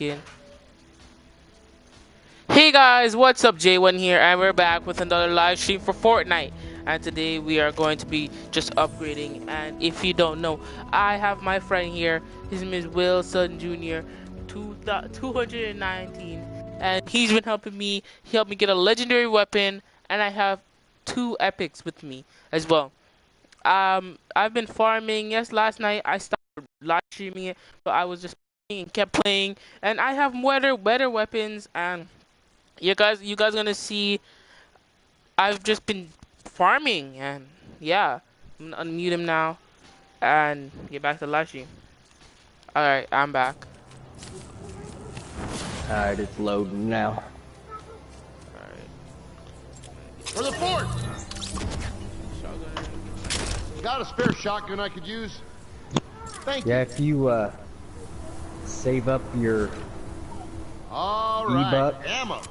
second. Hey guys, what's up? J1 here, and we're back with another live stream for Fortnite. And today we are going to be just upgrading. And if you don't know, I have my friend here. His name is Wilson Jr. 219, and he's been helping me. He helped me get a legendary weapon, and I have 2 epics with me as well. I've been farming. Yes, last night I stopped live streaming it, but I was just playing and kept playing, and I have better weapons. And you guys gonna see I've just been farming. And yeah, I'm gonna unmute him now and get back to the live stream. All right, I'm back. Alright, it's loading now. All right. For the fort! Shotgun. Got a spare shotgun I could use? Thank Yeah, you. if you save up your All right, E-buck ammo.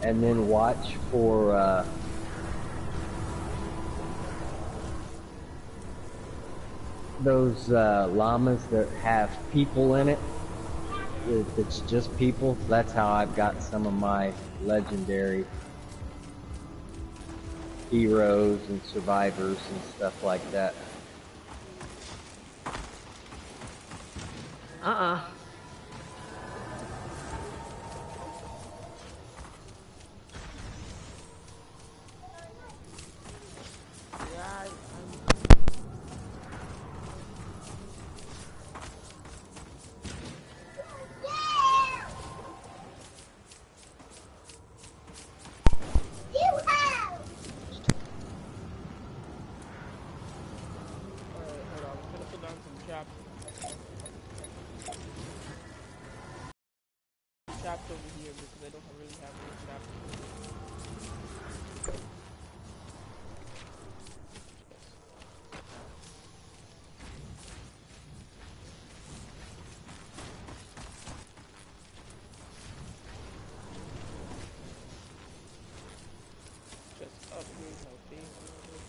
and then watch for those llamas that have people in it. If it's just people, that's how I've got some of my legendary heroes and survivors and stuff like that. Trapped over here because I don't really have any traps. Just upgrade my base a little bit.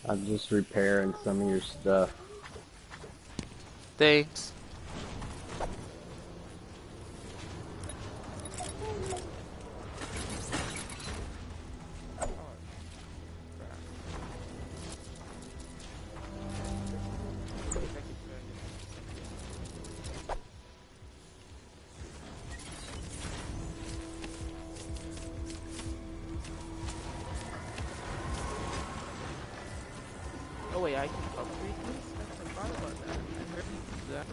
I'm just repairing some of your stuff. Thanks. Oh wait, I can upgrade this? I forgot about that. I heard you do that.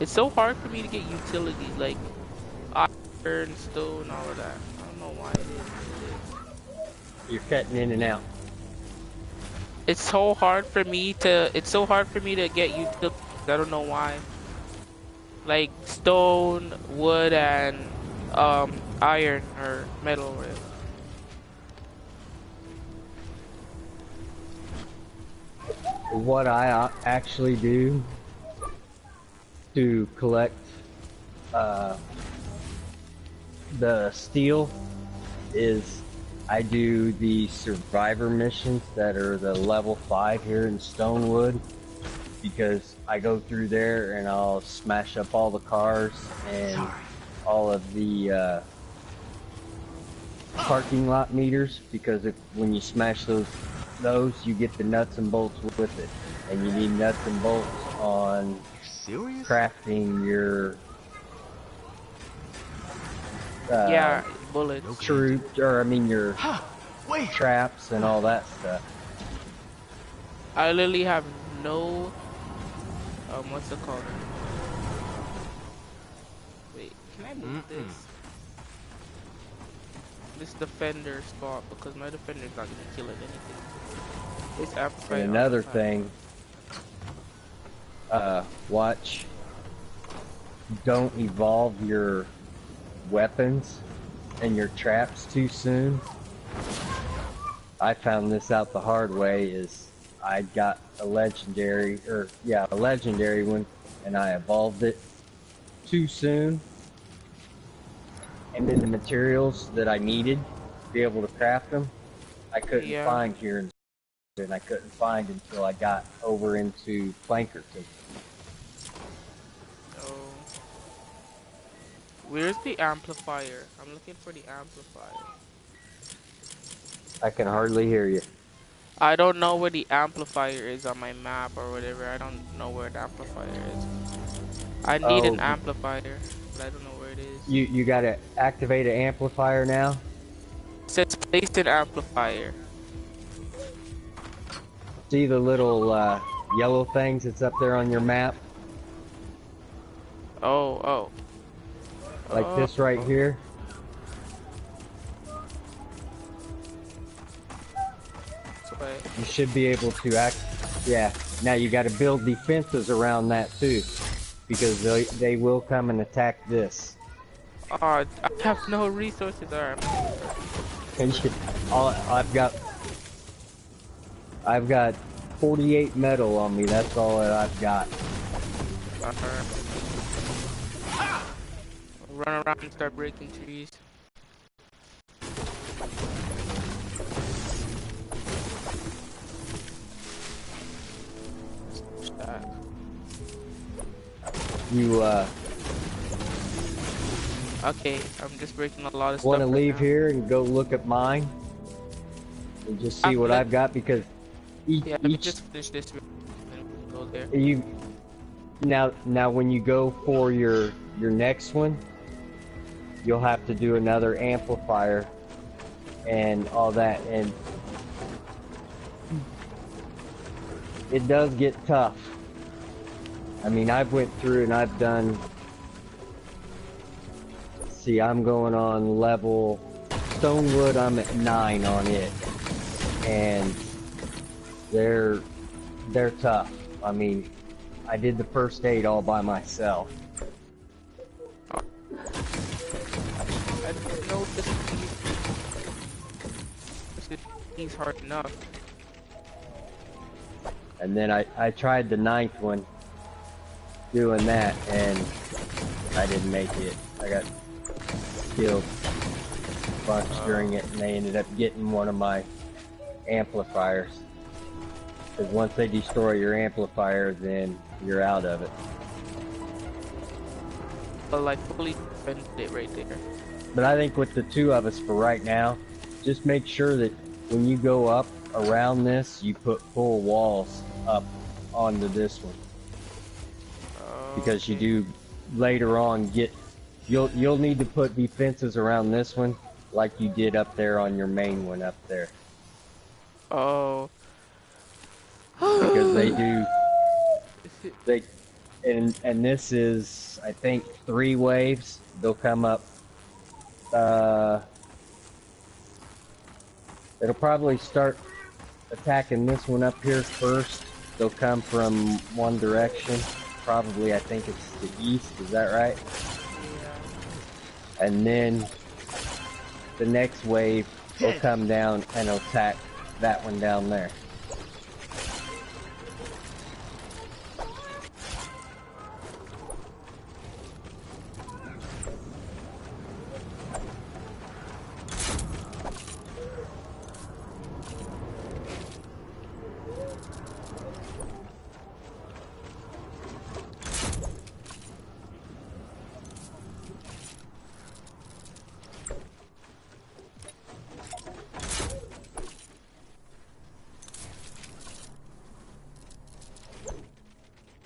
It's so hard for me to get utilities like iron, stone, all of that. I don't know why it is. You're cutting in and out. It's so hard for me to. It's so hard for me to get utilities. I don't know why. Like stone, wood, and iron or metal. Or whatever. What I actually do to collect the steel is I do the survivor missions that are the level 5 here in Stonewood, because I go through there and I'll smash up all the cars and all of the parking lot meters, because when you smash those you get the nuts and bolts with it, and you need nuts and bolts on crafting your Yeah, bullets. troops, or I mean your traps and all that stuff. I literally have no. What's it called? Wait, can I move this? this defender spot because my defender's not gonna kill it anything. It's And amplified all the another time. thing, watch. Don't evolve your weapons and your traps too soon. I found this out the hard way. Is I got a legendary, a legendary one, and I evolved it too soon. And then the materials that I needed to be able to craft them, I couldn't Yeah. find here, and I couldn't find until I got over into Plankerton. Oh. Where's the amplifier? I'm looking for the amplifier. I can hardly hear you. I don't know where the amplifier is on my map or whatever. I don't know where the amplifier is. I need an Oh, amplifier, but I don't know where it is. you gotta activate an amplifier now. It says place an amplifier. See the little yellow things that's up there on your map? Oh. Like this right Oh. here? Wait. You should be able to yeah. Now you gotta build defenses around that too. Because they will come and attack this. Oh, I have no resources. Alright. I've got 48 metal on me, that's all that I've got. Run around and start breaking trees. You Okay, I'm just breaking a lot of stuff. wanna right leave now. here and go look at mine? And just see what I've got, because Yeah, let me just finish this and we can go there. Now when you go for your next one, you'll have to do another amplifier and all that, and it does get tough. I mean, I've went through and I've done, see, I'm going on level Stonewood, I'm at 9 on it, and they're tough. I mean, I did the first 8 all by myself. I didn't know he's hard enough. And then I tried the 9th one, doing that, and I didn't make it. I got killed a bunch during it, and they ended up getting one of my amplifiers. Because once they destroy your amplifier, then you're out of it. But I fully defended it right there. But I think with the 2 of us for right now, just make sure that when you go up around this, you put full walls up onto this one. Because you do later on you'll need to put defenses around this one like you did up there on your main one up there. Oh. Because and this is, I think, 3 waves. They'll come up, it'll probably start attacking this one up here first. They'll come from one direction. Probably, I think it's the east, is that right? Yeah. And then the next wave will come down and attack that one down there.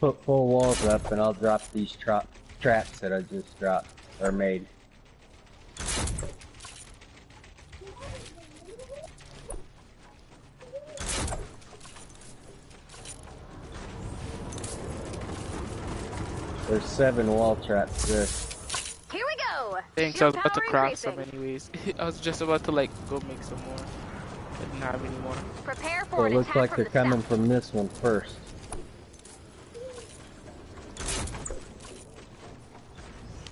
Put full walls up and I'll drop these traps that I just dropped, or made. There's 7 wall traps there. Here we go! Thanks, I Shield was about to power craft some increasing. anyways. I was just about to like go make some more. I didn't have any more. Prepare So for it an looks attack like from they're the coming south. from this one first.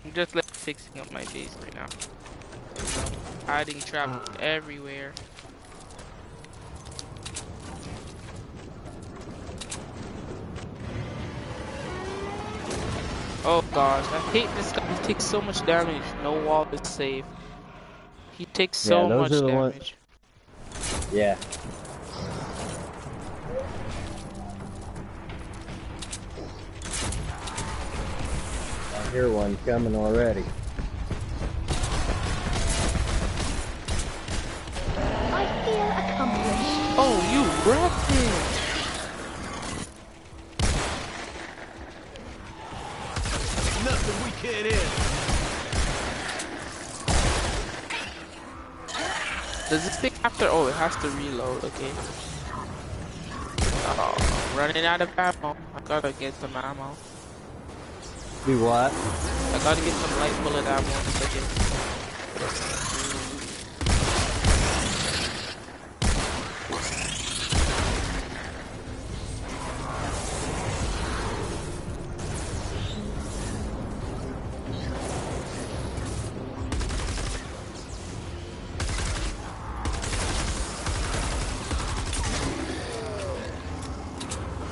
I'm just like fixing up my base right now. Hiding traps everywhere. Oh gosh, I hate this guy. He takes so much damage. No wall is safe. He takes Yeah, so those are much the ones. damage. Yeah. I hear one coming already. I feel accomplished. Oh, you wrecked it! Nothing we can't handle. Does this thing have to? Oh, it has to reload. Okay. Oh, I'm running out of ammo. I gotta get some ammo. Do what? I gotta get some light bullet ammo in a second.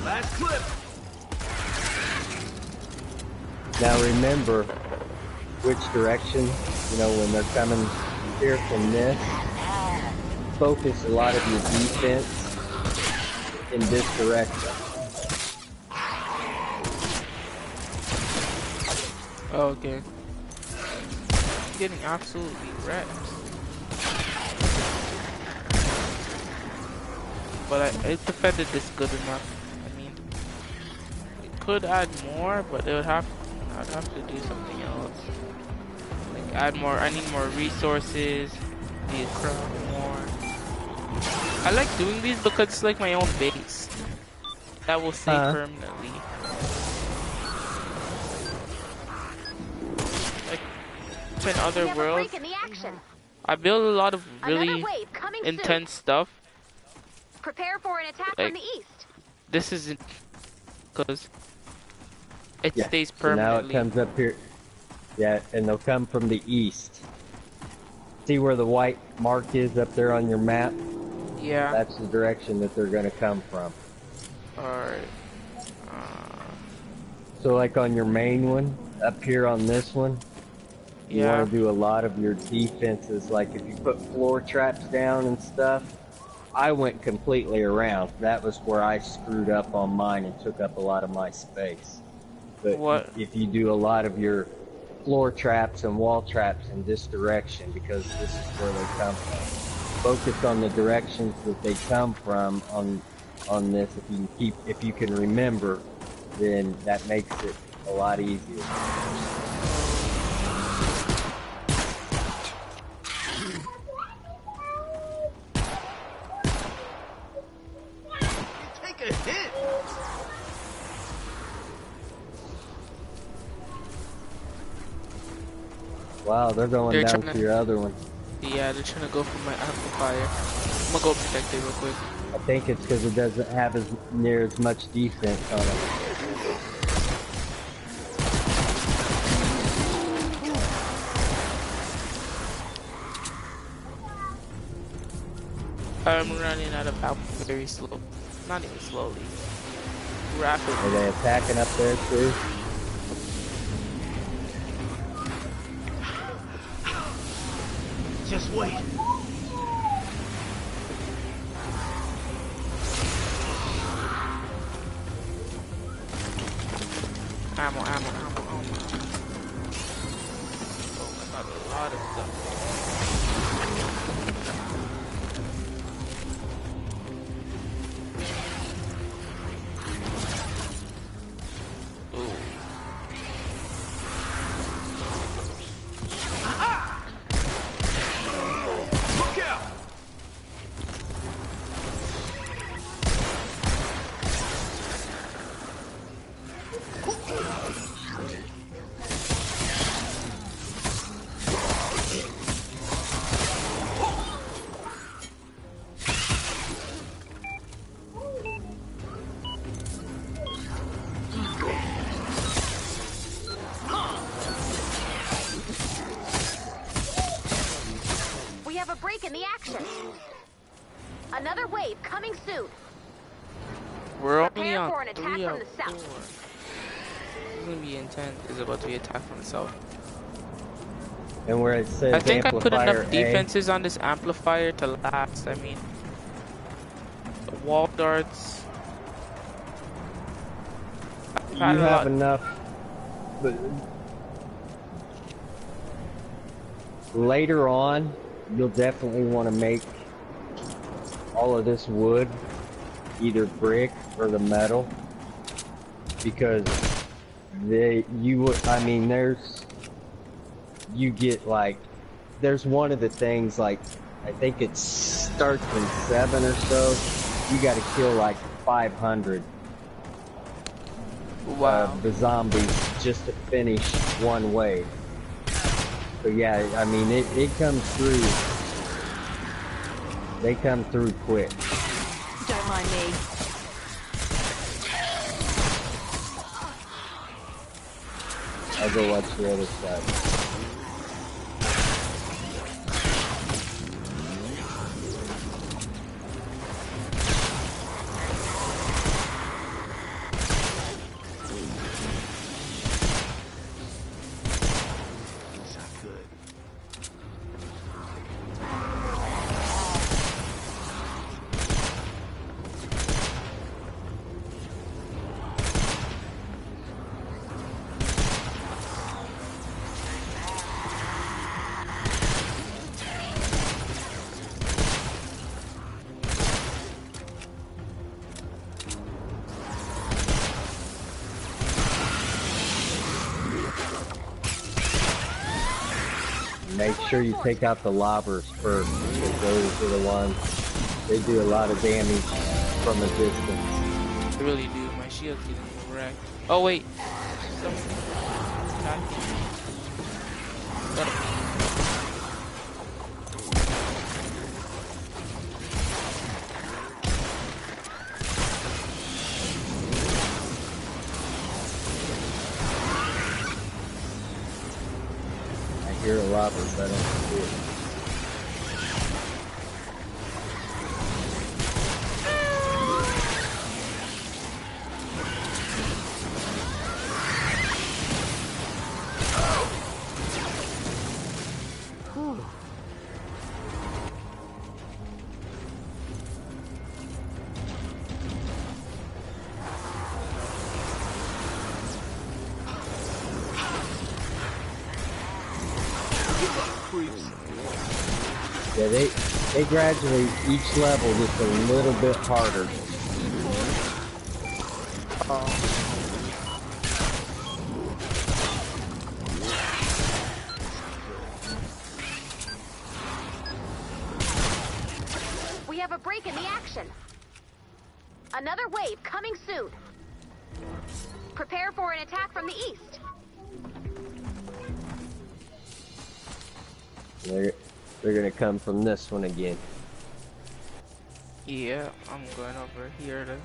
Last clip. Now remember which direction, you know, when they're coming here from this, focus a lot of your defense in this direction. Okay. I'm getting absolutely wrecked. But I defended this good enough. I mean, it could add more, but I'd have to do something else. Like add more. I need more resources. Need to craft more. I like doing these because it's like my own base that will stay permanently. Like in other We have a worlds, break in the action. I build a lot of Another really wave coming intense stuff. soon. Prepare for an attack Like from the east. this isn't because it Yeah. stays So now it permanently. comes up here. Yeah, and they'll come from the east. See where the white mark is up there on your map? Yeah. That's the direction that they're going to come from. Alright. So like on your main one, up here on this one, you Yeah. want to do a lot of your defenses. Like if you put floor traps down and stuff, I went completely around. That was where I screwed up on mine and took up a lot of my space. But What? if you do a lot of your floor traps and wall traps in this direction, because this is where they come from, focus on the directions that they come from on this. If you can remember, then that makes it a lot easier. Take a hit. Wow, they're going They're down trying to to. your other one. Yeah, they're trying to go for my amplifier. I'm gonna go protect it real quick. I think it's because it doesn't have as near as much defense on it. I'm running out of ammo very slow. Not even slowly. Rapidly. Are they attacking up there too? Just wait. Ammo. Oh I got a lot of stuff. Ooh. Look out. position. Another wave coming soon. We're only Prepare on for an attack 3 from of the 4. south. This is gonna be intense. Is about to be attacked from the south. And where it I says think I put amplifier enough A, defenses on this amplifier to last. I mean, the wall darts. I've had you a have lot. enough. But later on, you'll definitely want to make all of this wood, either brick or the metal, because I mean, you get like, there's one of the things like, I think it starts in 7 or so, you gotta kill like 500 Wow. of the zombies just to finish one wave. So yeah, I mean, it comes through, they come through quick. Don't mind me. I'll go watch the other side. It's not good. Make sure you take out the lobbers first, because those are the ones, they do a lot of damage from a distance. I really do. My shield's getting wrecked. Oh wait. Something attacking me. I hear a lobber, but I don't see it. Yeah, they gradually, each level gets a little bit harder. We have a break in the action. Another wave coming soon. Prepare for an attack from the east. They're gonna come from this one again. Yeah, I'm going over here to.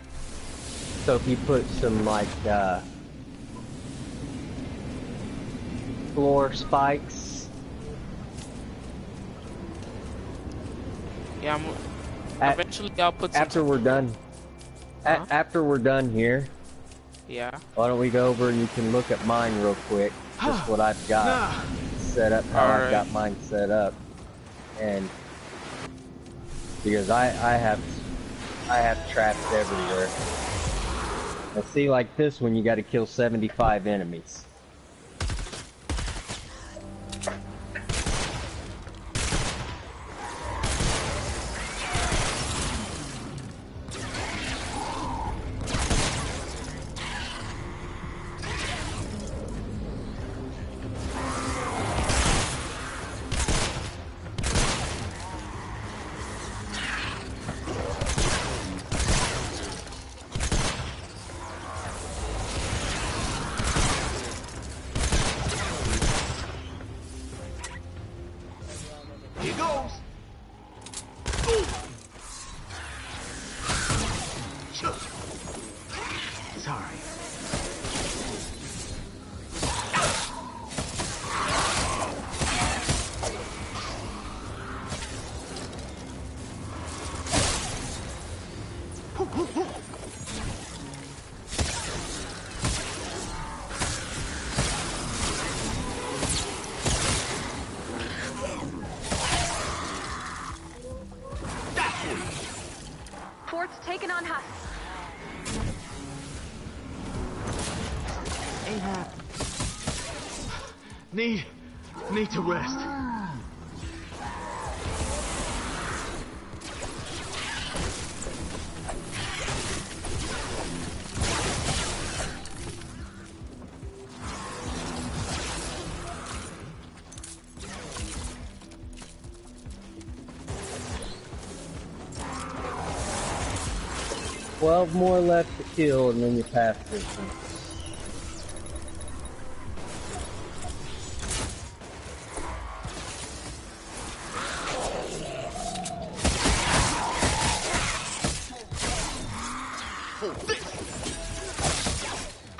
So if you put some like floor spikes, Yeah, eventually I'll put some. after we're done, Huh? after we're done here, Yeah. why don't we go over and you can look at mine real quick, just what I've got set up, how I've got mine set up, and because I have traps everywhere. And see, like this one, you got to kill 75 enemies. Fort's taken on husks. Ain't happy. Need to rest. 12 more left to kill, and then you pass this one.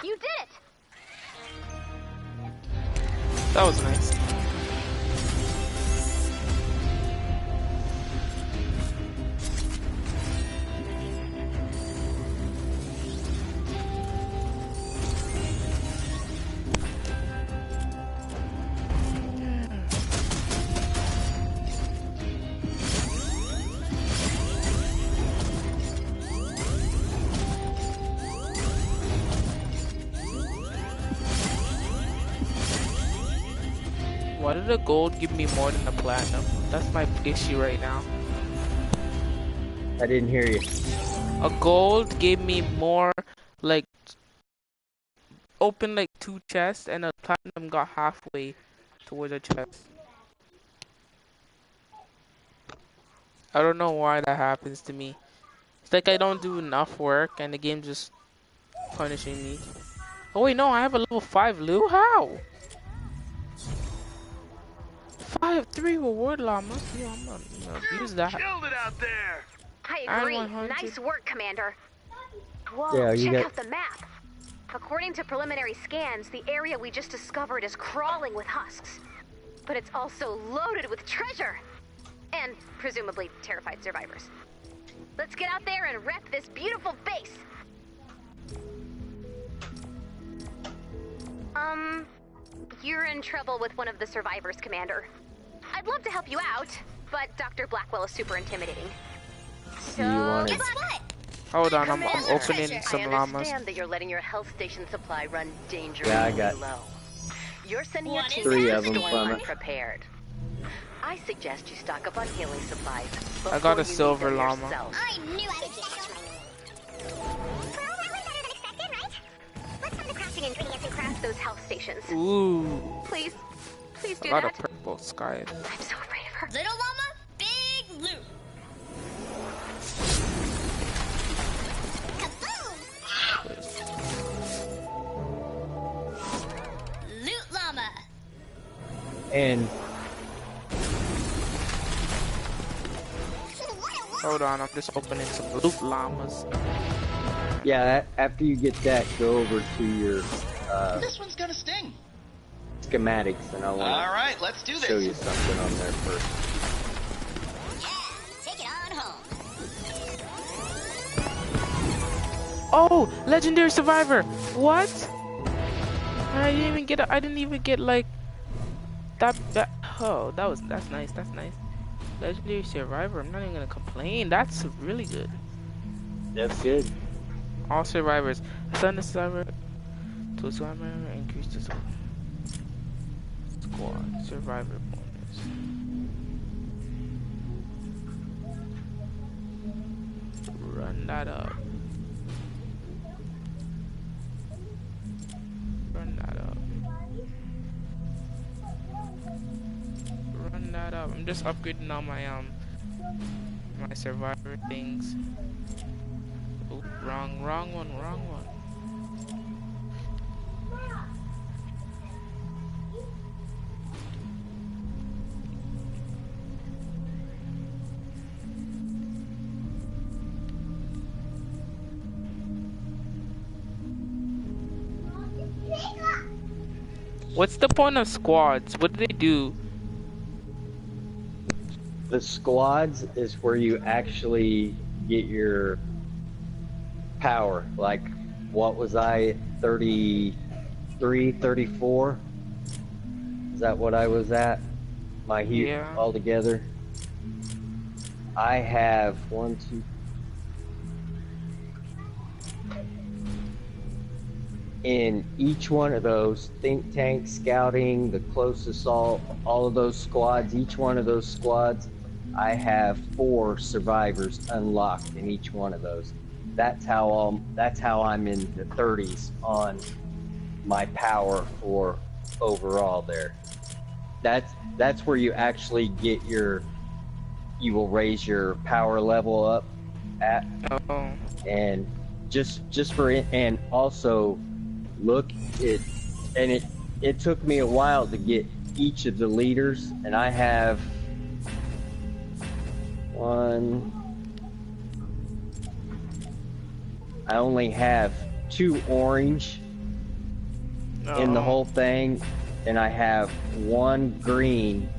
You did it! That was nice. Why did the gold give me more than the platinum? That's my issue right now. I didn't hear you. A gold gave me more, like, open like 2 chests, and a platinum got halfway towards a chest. I don't know why that happens to me. It's like I don't do enough work, and the game's just punishing me. Oh wait, no, I have a level 5 loot? How? 3 reward llamas? Yeah, I'm gonna use that. Killed it out there. I And agree. 100. Nice work, Commander. Whoa, Yeah, you check got- out the map. According to preliminary scans, the area we just discovered is crawling with husks. But it's also loaded with treasure. And presumably terrified survivors. Let's get out there and wreck this beautiful base. You're in trouble with one of the survivors, Commander. I'd love to help you out, but Dr. Blackwell is super intimidating. So, You wanna- guess what? Hold on, I'm Commander, opening some I llamas. understand that you're letting your health station supply run dangerously Yeah, I got low. You're sending your team 3 to of the them storm from it. unprepared. I suggest you stock up on healing supplies. I got a before you need silver them llama. yourself. I knew I would get what Well, that went better than expected, right? Let's find the crafting ingredients and craft those health stations. Ooh, Please I do got a that. purple sky. I'm so afraid of her. Little llama, big loot. Loot llama. And Hold on, I'm just opening some loot llamas. yeah, after you get that, go over to your This one's gonna sting. schematics, and I All want right, let's do to show this. you something on there first. Yeah, take it on home. Oh, legendary survivor. What? I didn't even get. I didn't even get like that. Oh, that's nice. That's nice. Legendary survivor. I'm not even gonna complain. That's really good. That's good. All survivors. Assign the survivor to a survivor. Increase the squad survivor bonus. Run that up. Run that up. Run that up. I'm just upgrading all my my survivor things. Oh, wrong one. What's the point of squads? What do they do? The squads is where you actually get your power. Like, what was I, 33, 34? Is that what I was at? My heat Yeah. altogether. I have one, two. In each one of those, think tank, scouting, the close assault, all of those squads, each one of those squads, I have 4 survivors unlocked in each one of those. That's how I'm in the 30s on my power for overall there. That's where you actually get you will raise your power level up at. Oh. And just for it, and also look it, and it took me a while to get each of the leaders, and I have one. I only have 2 orange in the whole thing, and I have 1 green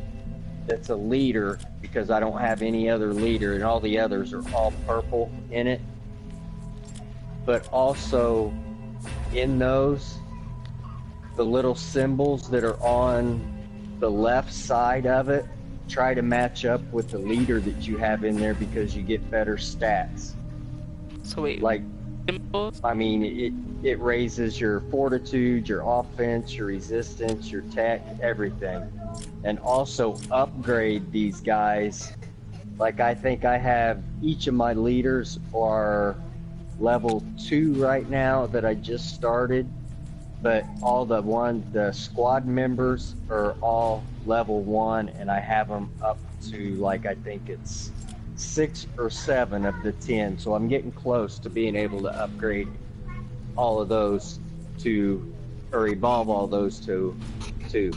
that's a leader because I don't have any other leader, and all the others are all purple in it. But also in those, the little symbols that are on the left side of it, try to match up with the leader that you have in there because you get better stats. So wait, Like, symbols? I mean, it raises your fortitude, your offense, your resistance, your tech, everything. And also upgrade these guys. Like, I think I have each of my leaders are level 2 right now that I just started, but all the squad members are all level 1, and I have them up to, like, I think it's 6 or 7 of the 10, so I'm getting close to being able to upgrade all of those to, or evolve all those to 2.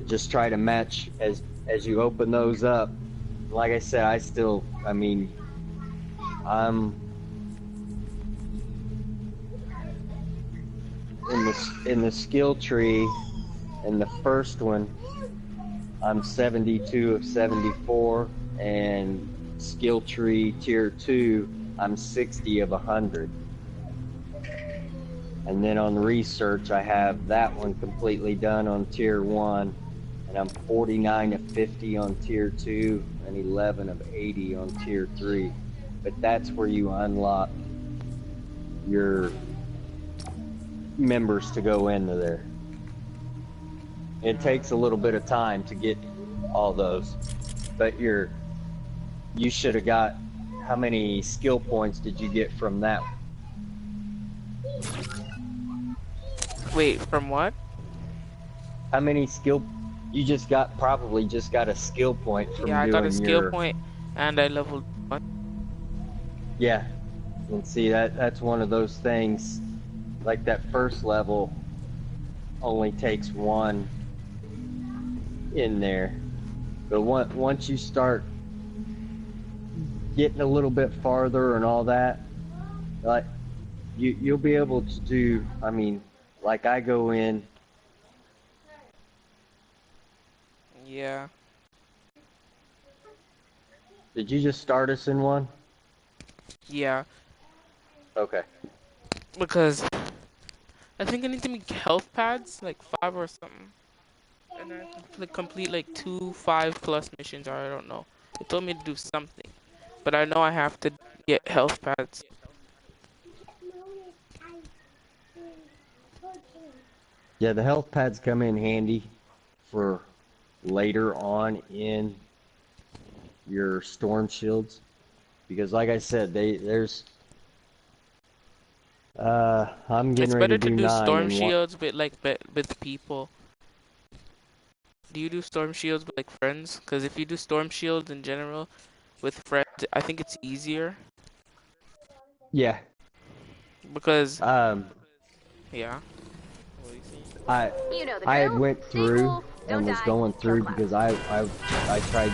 Just try to match as you open those up. Like I said, I mean, I'm in the skill tree. In the first one, I'm 72 of 74, and skill tree tier 2, I'm 60 of 100. And then on research, I have that one completely done on tier 1, and I'm 49 of 50 on tier 2, and 11 of 80 on tier 3. But that's where you unlock your members to go into there. It takes a little bit of time to get all those, but you should have got, how many skill points did you get from that? Wait, from what? How many you probably just got a skill point from Yeah, I got a doing skill point, and I leveled 1. Yeah, and see that's one of those things, like that first level only takes 1 in there, but once you start getting a little bit farther and all that, like you'll be able to do, I mean, like I go in. Yeah. Did you just start us in one? Yeah. Okay. Because I think I need to make health pads, like 5 or something. And I have to complete like 2 5+ missions, or I don't know. It told me to do something. But I know I have to get health pads. Yeah, the health pads come in handy for later on in your storm shields, because like I said, I'm getting It's ready better to to do do 9 storm and what. shields with like with people. Do you do storm shields with like friends? Because if you do storm shields in general with friends, I think it's easier. Yeah. Because Um, yeah. What do you think? I You know the I had drill. went Stay through cool, don't and was die, going kill through class. because I tried.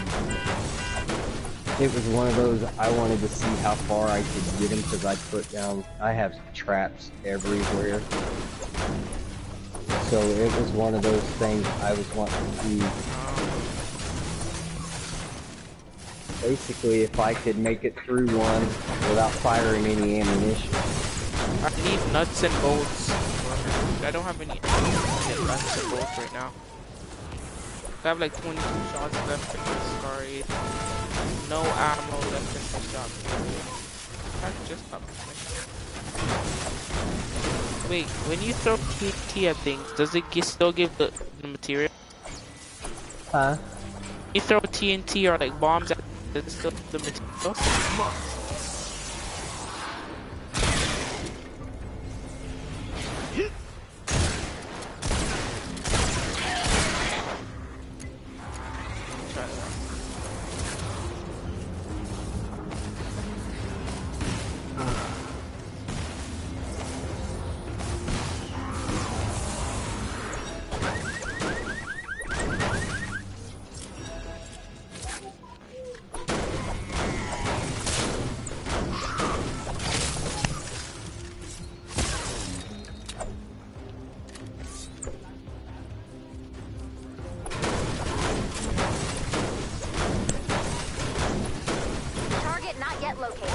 It was one of those, I wanted to see how far I could get him, because I have traps everywhere. So it was one of those things I was wanting to Basically, if I could make it through one without firing any ammunition. I need nuts and bolts. I don't have any nuts and bolts right now. I have like 22 shots left in my Scar 8. No ammo left in my shotgun. I just stopped playing. Wait, when you throw TNT at things, does it still give the material? Huh? You throw TNT or like bombs at does it still give the material? Try that. Target not yet located.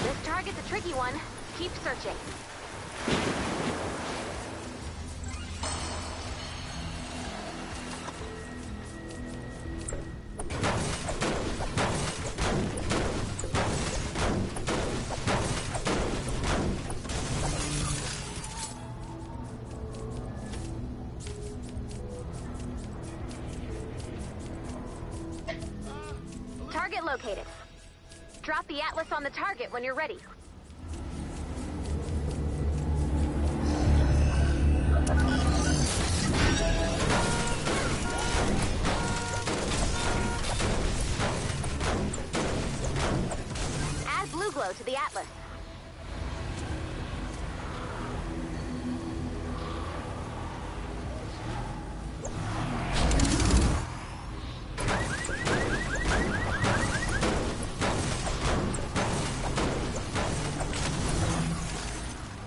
This target's a tricky one. Keep searching. Target located. Drop the atlas on the target when you're ready. Add blue glow to the atlas.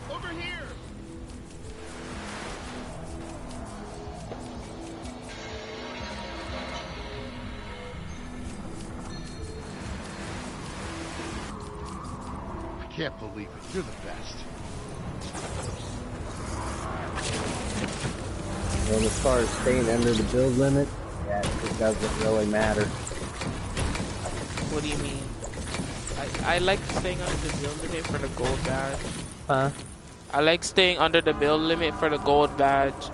Over here! I can't believe it. You're the best. And as far as staying under the build limit, yeah, it doesn't really matter. What do you mean? I like staying under the build limit for the gold badge. Huh? I like staying under the build limit for the gold badge.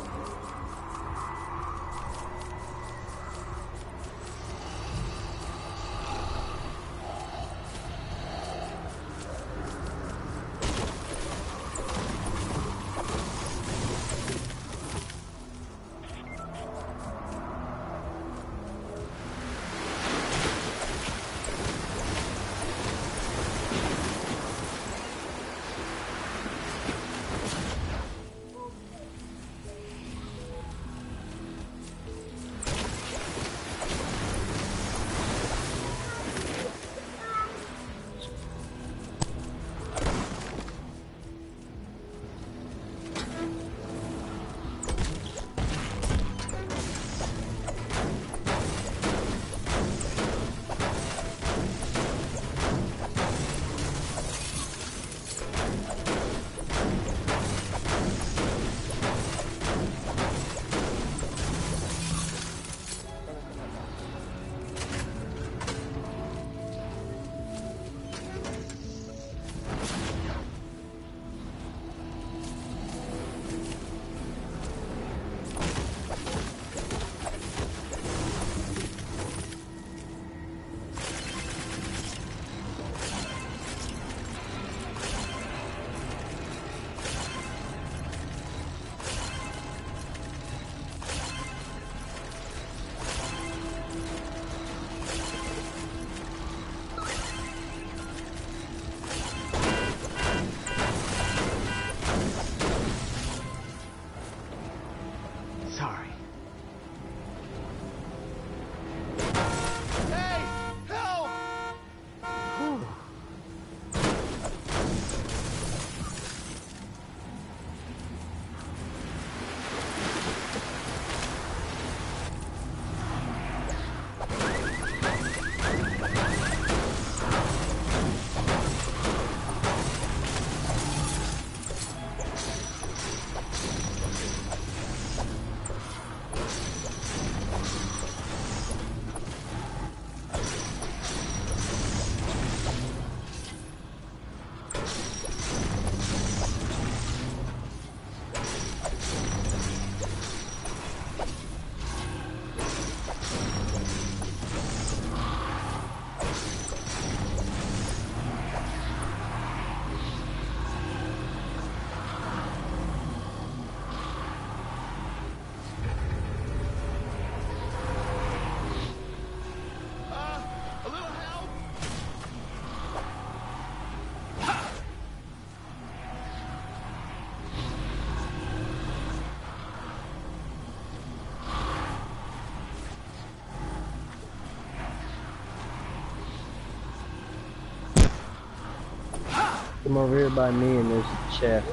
Come over here by me and there's a chest.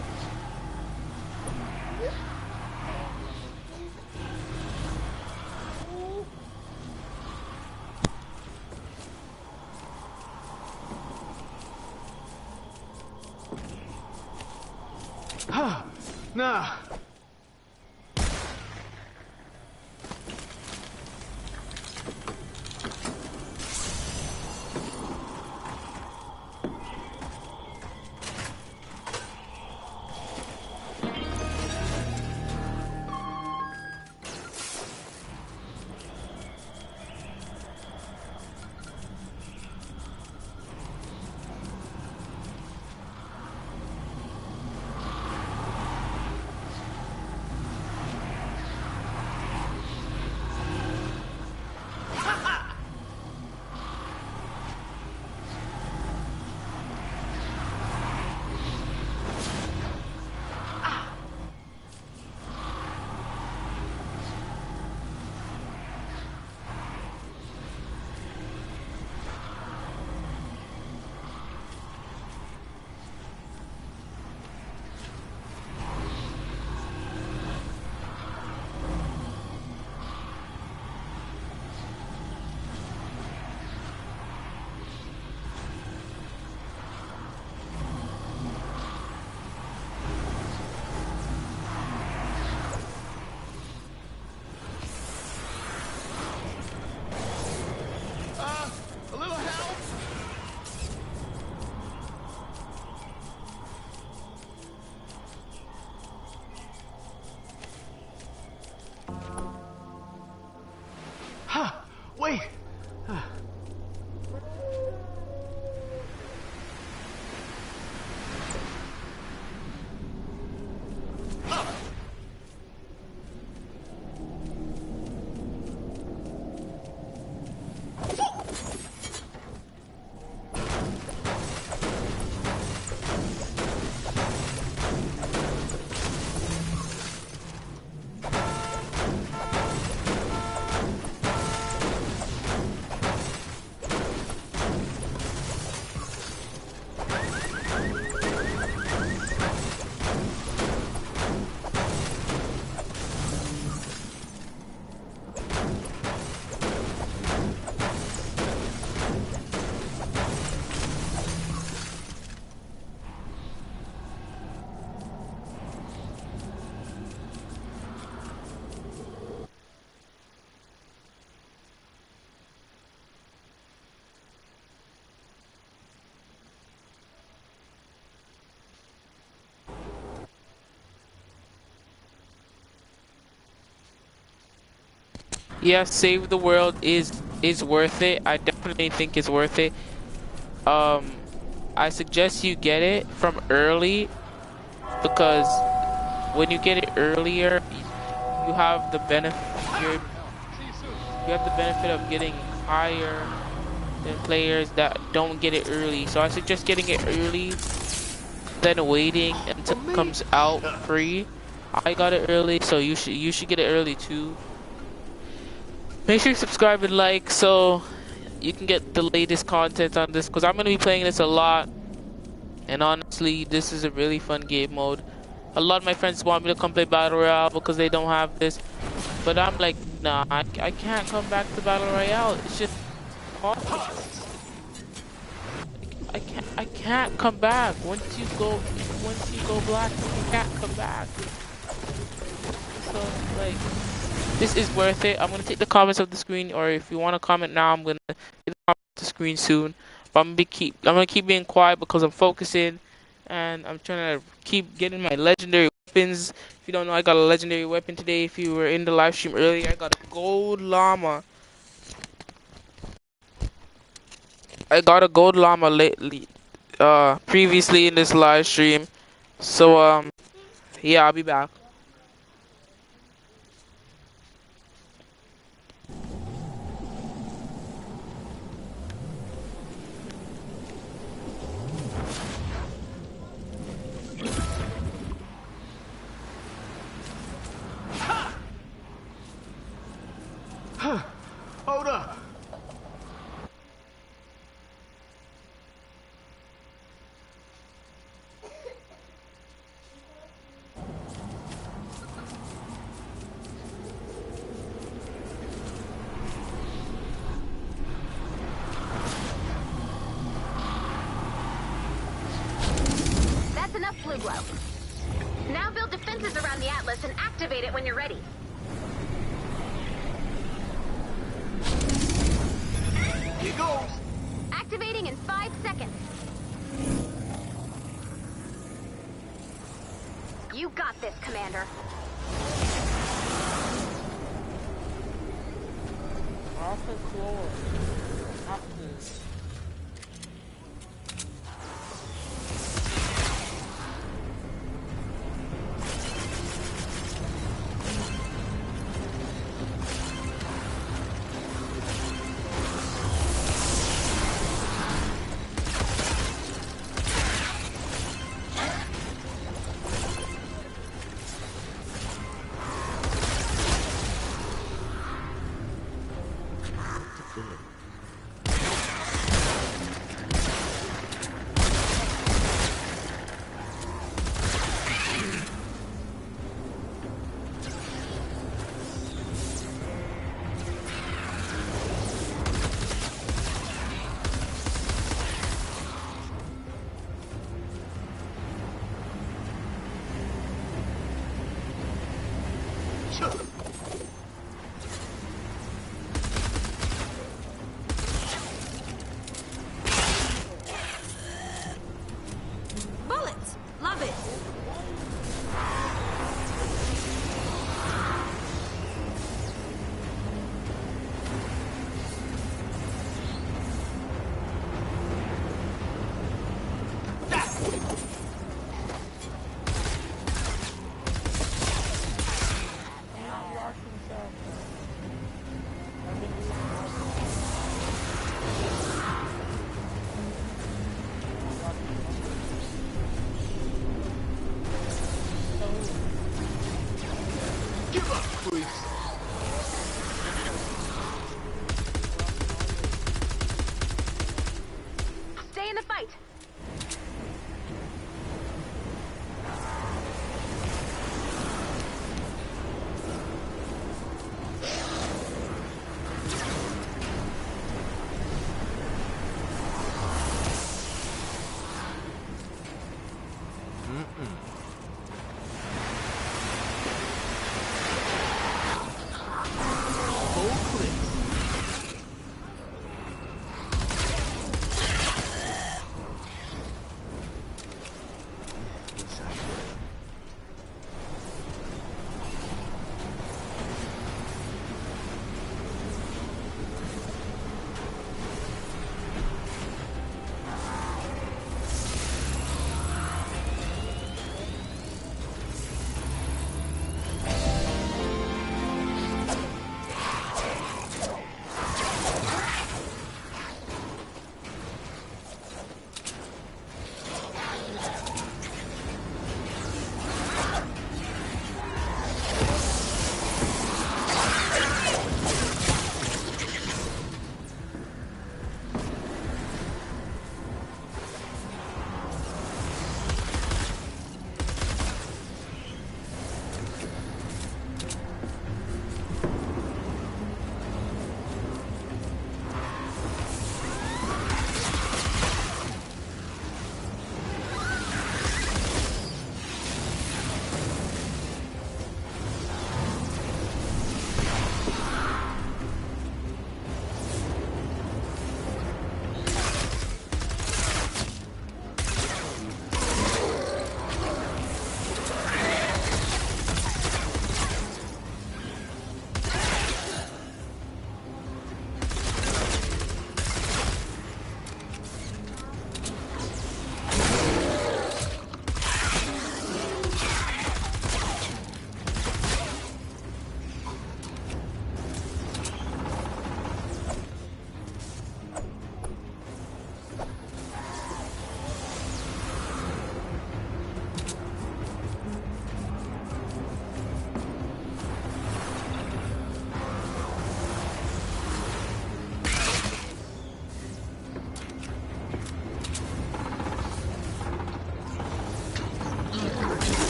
Nah. A little help? Huh. Wait. Yes, Save the World is worth it. I definitely think it's worth it. Um, I suggest you get it from early because when you get it earlier, you have the benefit. See you soon. You have the benefit of getting higher than players that don't get it early. So I suggest getting it early than waiting until For it me? comes out Shucks. free. I got it early, so you should get it early too. Make sure you subscribe and like so you can get the latest content on this because I'm gonna be playing this a lot. And honestly, this is a really fun game mode. A lot of my friends want me to come play Battle Royale because they don't have this. But I'm like, nah, I can't come back to Battle Royale. It's just impossible. I can't come back. Once you go black, you can't come back. So like, this is worth it. I'm gonna take the comments off the screen, or if you want to comment now, I'm gonna take the comments off the screen soon. But I'm gonna keep being quiet because I'm focusing, and I'm trying to keep getting my legendary weapons. If you don't know, I got a legendary weapon today. If you were in the live stream earlier, I got a gold llama. I got a gold llama lately, previously in this live stream. So yeah, I'll be back. Hold up. flu glow. Now build defenses around the Atlas and activate it when you're ready. Here goes. Activating in 5 seconds. You got this, Commander. Off the floor. Off this.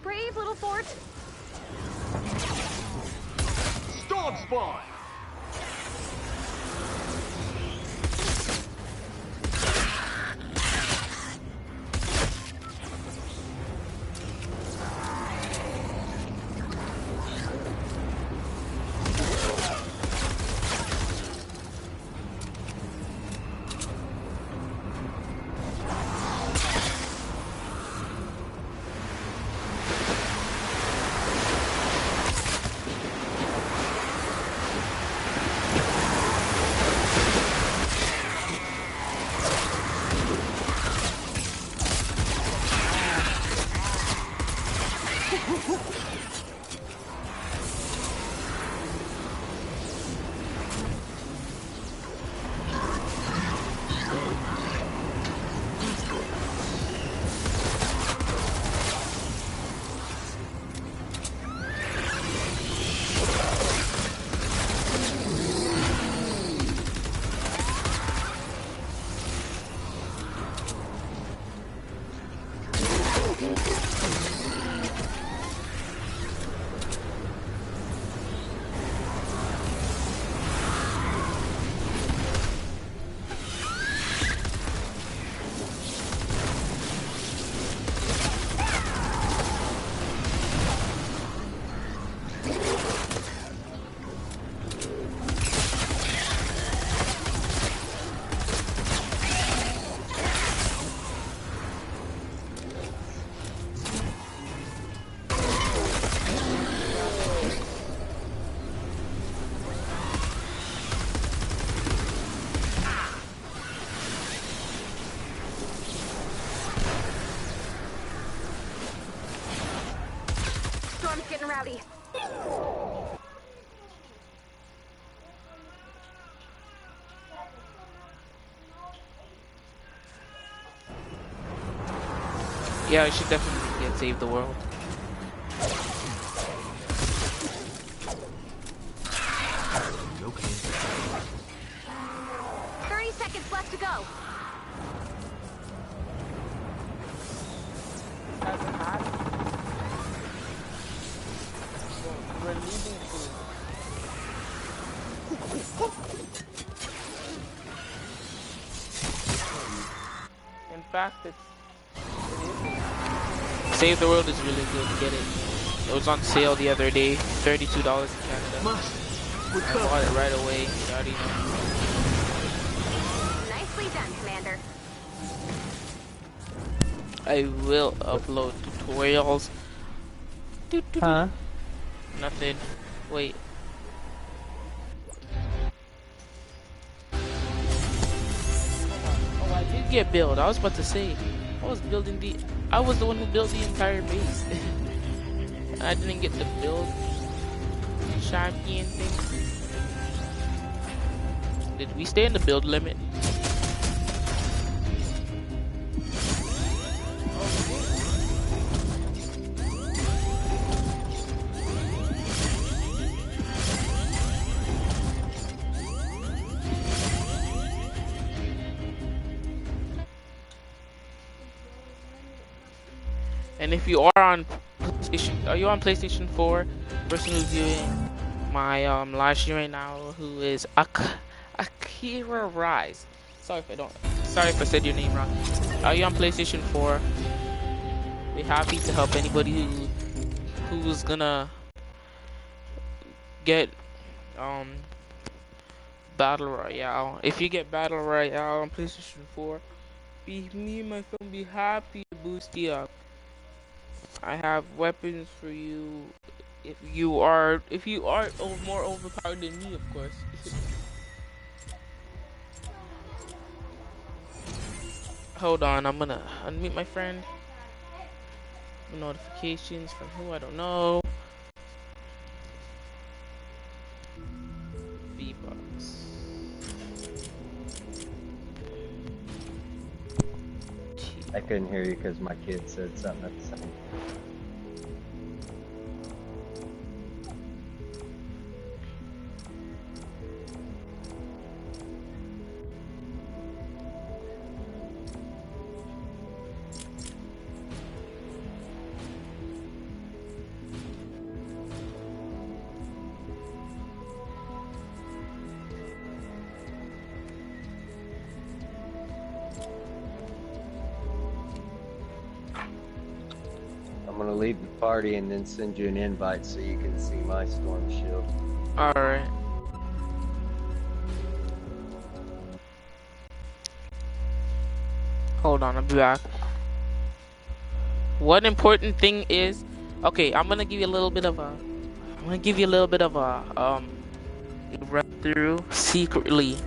brave, little fort. Storm spawn! Storm's getting rowdy. Yeah, I should definitely get Save the World. Okay. 30 seconds left to go. We're leaving soon. In fact, Save the World is really good. Get it. It was on sale the other day, $32 in Canada. Must I recover. bought it right away. You already know. Nicely done, Commander. I will upload tutorials. Huh? Nothing. Wait. Oh, I did get build. I was about to say. I was the one who built the entire base. I didn't get the build champion thing. Did we stay in the build limit? And if you are on PlayStation, are you on PlayStation 4? Person who's viewing my live stream right now, who is Akira Rise. Sorry if I said your name wrong. Are you on PlayStation 4? We're happy to help anybody who's gonna get um Battle Royale. If you get Battle Royale on PlayStation 4, me and my phone be happy to boost you up. I have weapons for you. If you are more overpowered than me, of course. Hold on, I'm gonna unmute my friend. Notifications from who I don't know. V-Bucks. I couldn't hear you because my kid said something at the same time. I'm gonna leave the party and then send you an invite so you can see my storm shield. Alright. Hold on, I'll be back. One important thing is, okay, I'm gonna give you a little bit of a, run through secretly.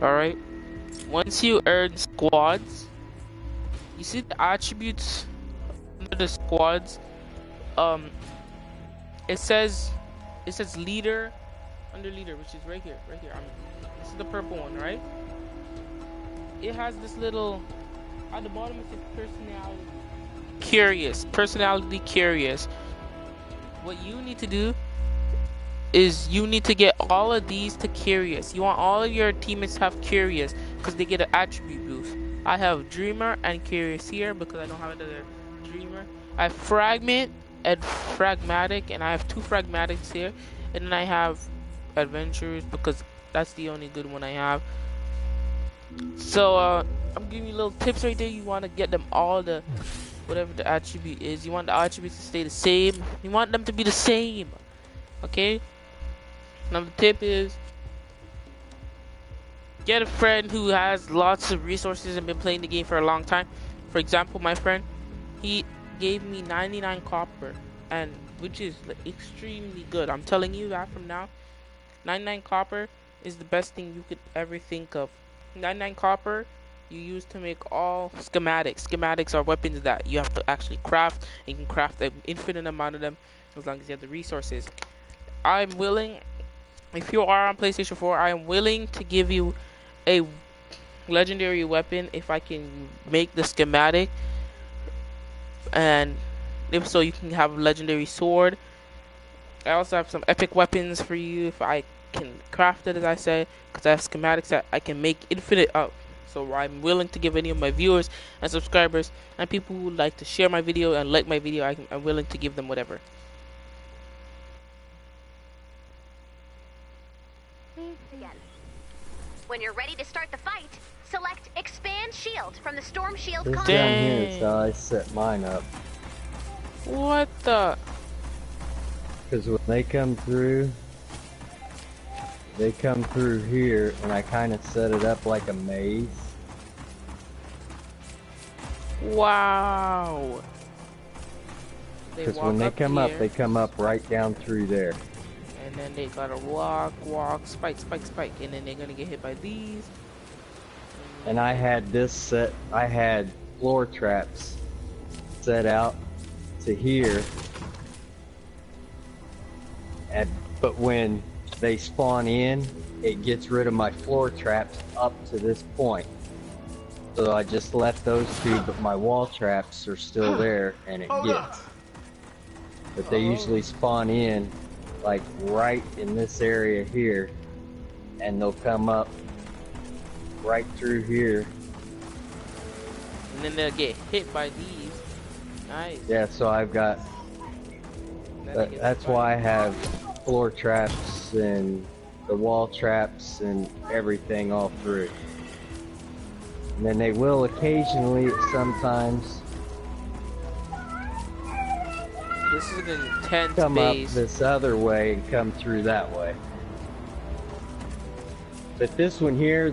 Alright? Once you earn squads, you see the attributes under the squads, um, it says leader, under leader, which is right here, this is the purple one, right? It has this little, at the bottom it says personality curious. What you need to do is you need to get all of these to curious. You want all of your teammates to have curious because they get an attribute boost. I have dreamer and curious here because I don't have another dreamer. I have fragment and pragmatic, and I have 2 pragmatics here, and then I have adventurers because that's the only good one I have. So I'm giving you little tips right there. You want to get them all the whatever the attribute is. You want the attributes to stay the same. You want them to be the same. Okay? Now the tip is get a friend who has lots of resources and been playing the game for a long time. For example, my friend, he gave me 99 copper, and which is like, extremely good. I'm telling you that from now. 99 copper is the best thing you could ever think of. 99 copper you use to make all schematics. Schematics are weapons that you have to actually craft. And you can craft an infinite amount of them as long as you have the resources. I'm willing, if you are on PlayStation 4, I am willing to give you a legendary weapon if I can make the schematic, and if so, you can have a legendary sword. I also have some epic weapons for you if I can craft it, as I said, because I have schematics that I can make infinite up. So I'm willing to give any of my viewers and subscribers and people who would like to share my video and like my video, I'm willing to give them whatever. Again. When you're ready to start the fight, select Expand Shield from the Storm Shield This console. down here is how I set mine up. What the? Because when they come through here, and I kind of set it up like a maze. Wow. Because when they come up, they come up right down through there. And then they gotta walk, spike, and then they're gonna get hit by these. And I had this set, I had floor traps set out to here. But when they spawn in, it gets rid of my floor traps up to this point. So I just left those 2, but my wall traps are still there, and it gets. But they usually spawn in, like right in this area here, and they'll come up right through here. And then they'll get hit by these. Nice. Yeah, so I've got, that's why I have floor traps and the wall traps and everything all through. And then they will occasionally, sometimes, This is an intense come base. up this other way and come through that way. But this one here,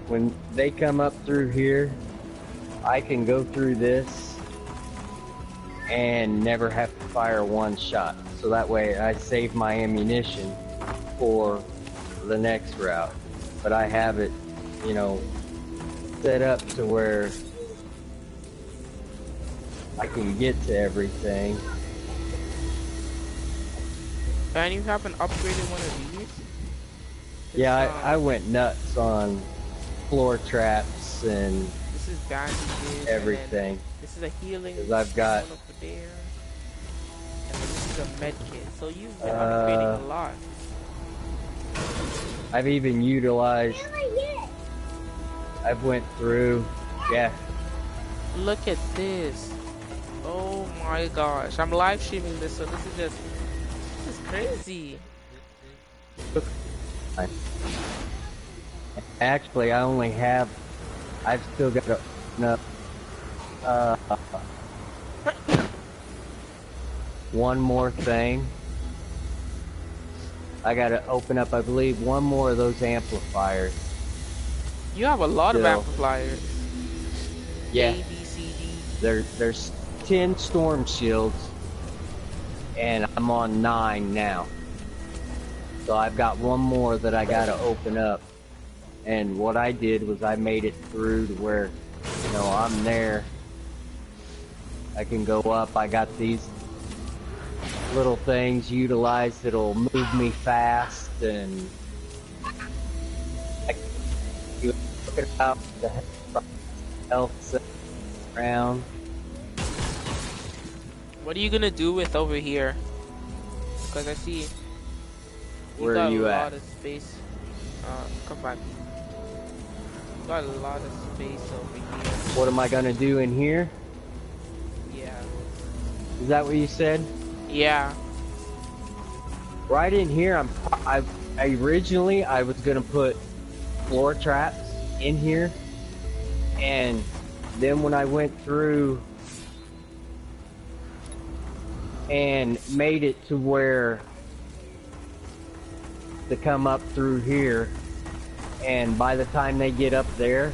when they come up through here, I can go through this and never have to fire one shot. So that way I save my ammunition for the next route. But I have it, you know, set up to where I can get to everything. And you haven't upgraded one of these? Yeah, I went nuts on floor traps and This is bandages. everything. This is a healing. 'Cause I've got- one over there. And then this is a med kit. So you've been upgrading a lot. I've even utilized, I've went through, yeah, Look at this. Oh my gosh. I'm live streaming this, so this is crazy. actually I've still got enough one more thing. I gotta open up, I believe, one more of those amplifiers. You have a lot of Still. amplifiers. Yeah. A, B, C, D. There's 10 storm shields, and I'm on 9 now. So I've got one more that I gotta open up. And what I did was I made it through to where, I'm there. I can go up. I got these little things utilized that'll move me fast, and I can look at the health around. What are you gonna do with over here? Because I see Where are you got a at? lot of space. Come back. You got a lot of space over here. What am I gonna do in here? Yeah. Is that what you said? Yeah. Right in here, I originally I was gonna put floor traps in here, and then when I went through and made it to where to come up through here, and by the time they get up there,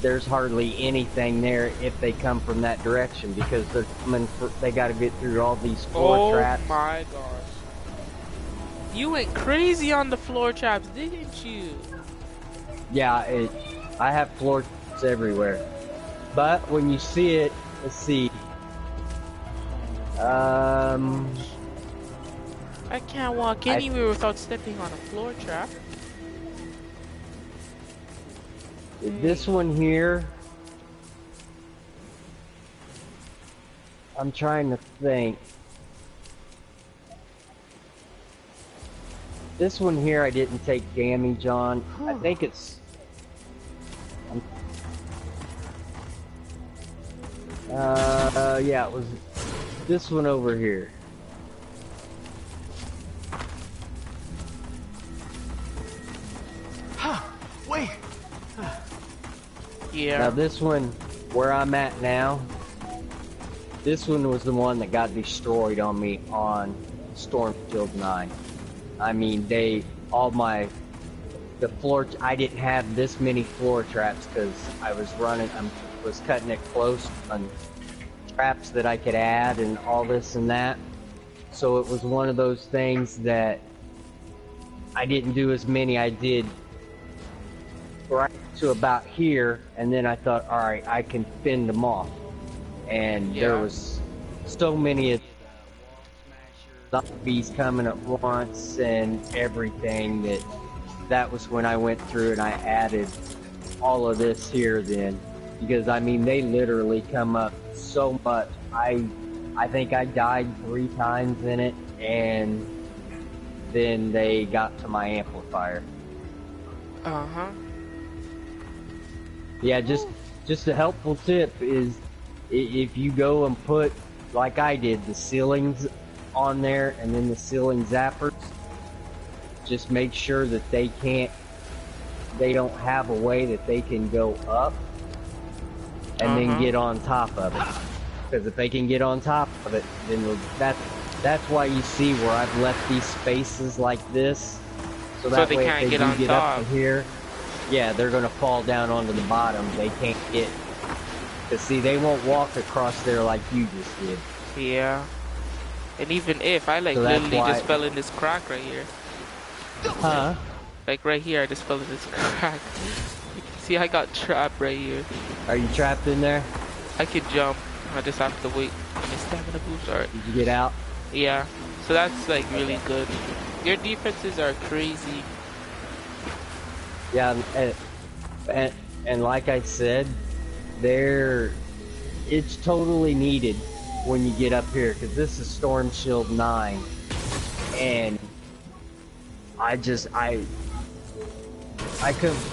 there's hardly anything there if they come from that direction, because they're coming they got to get through all these floor traps. Oh my gosh. You went crazy on the floor traps, didn't you? Yeah, I have floor traps everywhere. But when you see it, let's see. I can't walk anywhere without stepping on a floor trap. This one here, I'm trying to think. This one here I didn't take damage on. I think it's... yeah, it was this one over here. Wait. Yeah. Now this one, where I'm at now, this one was the one that got destroyed on me on Storm Shield 9. I mean, the floor, I didn't have this many floor traps because I was was cutting it close on traps that I could add and all this and that. So it was one of those things that I didn't do as many. I did right to about here, and then I thought, all right, I can fend them off. And there was so many of zombies coming at once and everything that was when I went through and I added all of this here then, because I mean they literally come up so much. I think I died 3 times in it, and then they got to my amplifier. Uh-huh. Yeah, just a helpful tip is if you go and put, like I did, the ceilings on there and then the ceiling zappers, just make sure that they don't have a way that they can go up and then get on top of it. Because if they can get on top of it, then that's why you see where I've left these spaces like this, so that they way can't if they get on do get top. up to here, yeah, they're gonna fall down onto the bottom. They can't get, cause see, they won't walk across there like you just did. Yeah. And even if I So literally that's just fell in this crack right here. Huh? Like right here, I just fell in this crack. You can see I got trapped right here. Are you trapped in there? I could jump. I just have to wait. My stamina boost. Alright. Did you get out? Yeah. So that's like really good. Your defenses are crazy. Yeah, and like I said, it's totally needed when you get up here, because this is Storm Shield 9, and I couldn't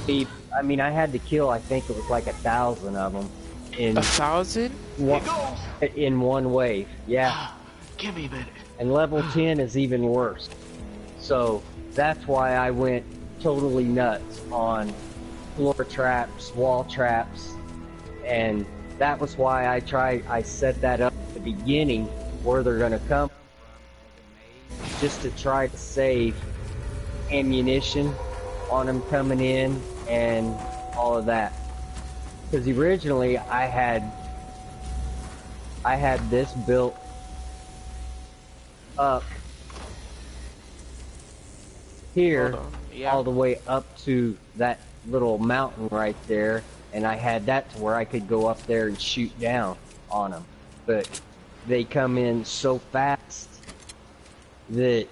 believe, I mean, I had to kill, I think it was like 1,000 of them in 1,000? in one wave. Yeah. Give me a minute. And level 10 is even worse. So that's why I went totally nuts on floor traps, wall traps, and that was why I set that up at the beginning where they're gonna come just to try to save ammunition on them coming in and all of that. Because originally I had this built up here Yeah. all the way up to that little mountain right there, and I had that to where I could go up there and shoot down on them. But they come in so fast that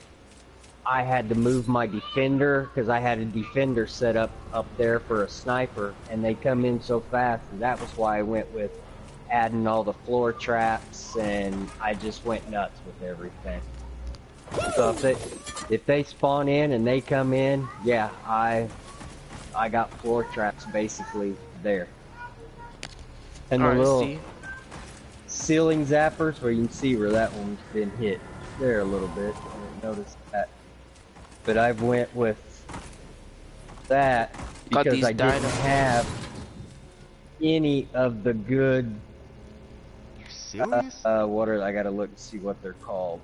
I had to move my defender, because I had a defender set up there for a sniper, and they come in so fast, and that was why I went with adding all the floor traps, and I just went nuts with everything. So if they spawn in and they come in, yeah, I got floor traps basically there. And the Alright, little see. ceiling zappers, where you can see where that one's been hit there a little bit. I didn't notice that. But I went with that Got because these I didn't dino- have any of the good. You serious? What are I gotta look and see what they're called.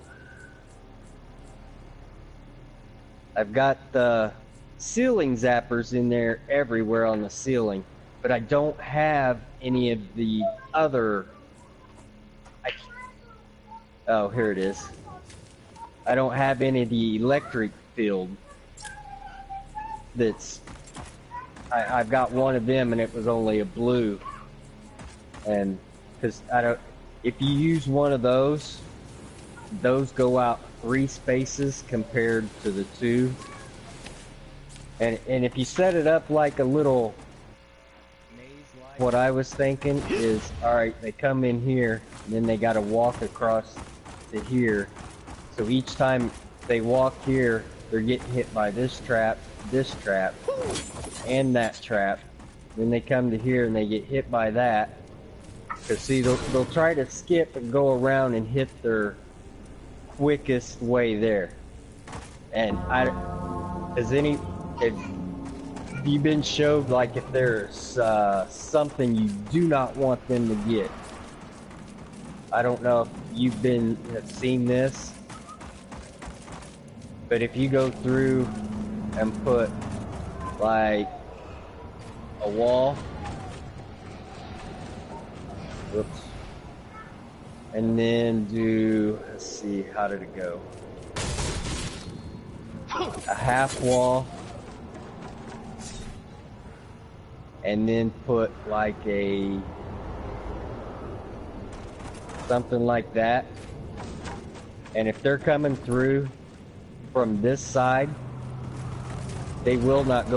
I've got the ceiling zappers in there everywhere on the ceiling, but I don't have any of the other. Oh, here it is. I don't have any of the electric field. I've got one of them, and it was only a blue. And because if you use one of those go out 3 spaces compared to the 2. And if you set it up like a little maze, what I was thinking is, alright, they come in here, and then they gotta walk across to here. So each time they walk here, they're getting hit by this trap, and that trap. Then they come to here and they get hit by that. Cause see, they'll try to skip and go around and hit their quickest way there. And have you been showed, like, if there's something you do not want them to get? I don't know if you've seen this, but if you go through and put like a wall, whoops, and then do, let's see, how did it go? A half wall, and then put like a something like that. And if they're coming through from this side, they will not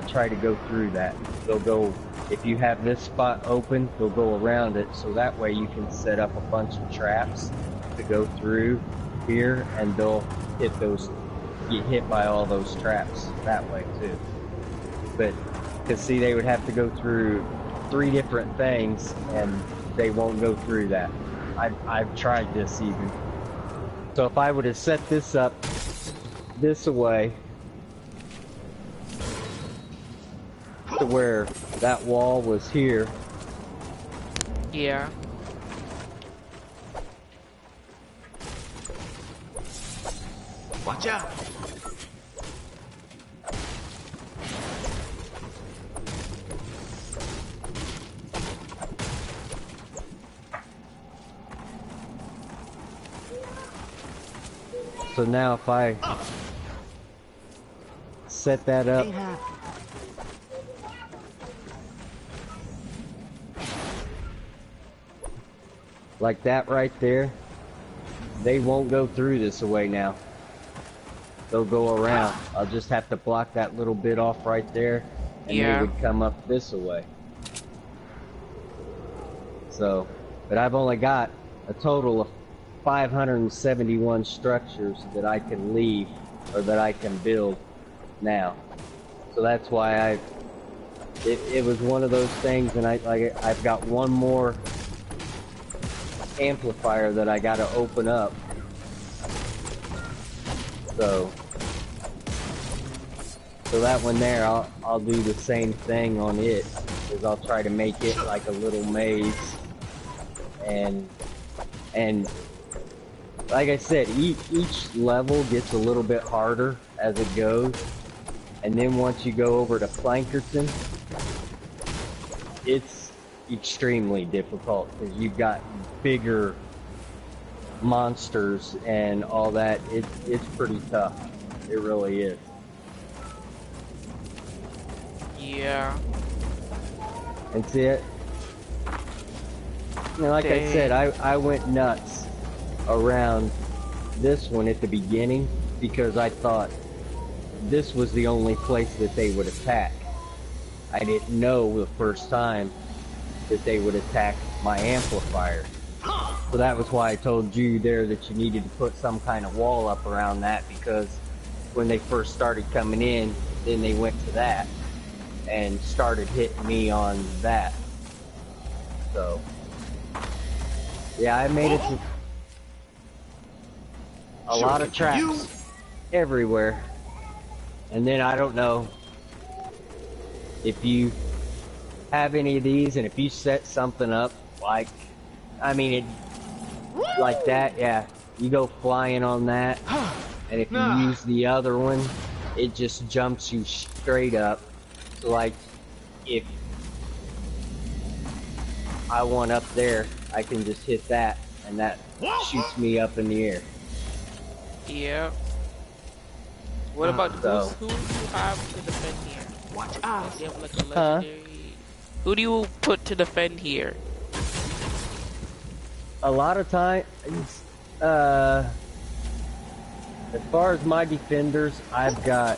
try to go through that. They'll go, if you have this spot open, they'll go around it, so that way you can set up a bunch of traps to go through here, and they'll get hit by all those traps that way too. But, cause see, they would have to go through 3 different things, and they won't go through that. I've tried this even. So if I would have set this up this way to where that wall was here. Yeah. Watch out. So now if I set that up like that right there, they won't go through this way now. They'll go around. I'll just have to block that little bit off right there, and Yeah. they would come up this way. So, but I've only got a total of 571 structures that I can leave, or that I can build now. So that's why it was one of those things, and I've got one more amplifier that I gotta open up. So that one there, I'll do the same thing on it, is I'll try to make it like a little maze, and And like I said, each level gets a little bit harder as it goes. And then once you go over to Plankerton, it's extremely difficult because you've got bigger monsters and all that. It's pretty tough. It really is. Yeah. That's it. And like I said, I went nuts around this one at the beginning because I thought this was the only place that they would attack. I didn't know the first time that they would attack my amplifier. So that was why I told you there that you needed to put some kind of wall up around that, because when they first started coming in, then they went to that and started hitting me on that. So yeah, I made it to a lot of traps everywhere. And then I don't know if you have any of these, and if you set something up like, I mean, it like that, yeah, you go flying on that, and if you use the other one, it just jumps you straight up. So like, if I want up there, I can just hit that, and that shoots me up in the air. Yeah. What about who do you have to defend here? Watch out. Do you have like a legendary? Who do you put to defend here? A lot of times, as far as my defenders, I've got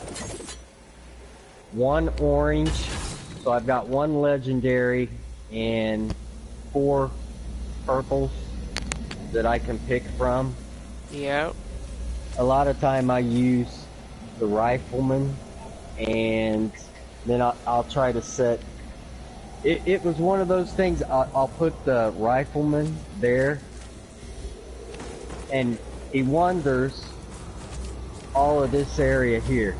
one orange, so I've got one legendary and 4 purples that I can pick from. Yeah. A lot of time I use the rifleman, and then I'll try to set. It was one of those things. I'll put the rifleman there, and he wanders all of this area here.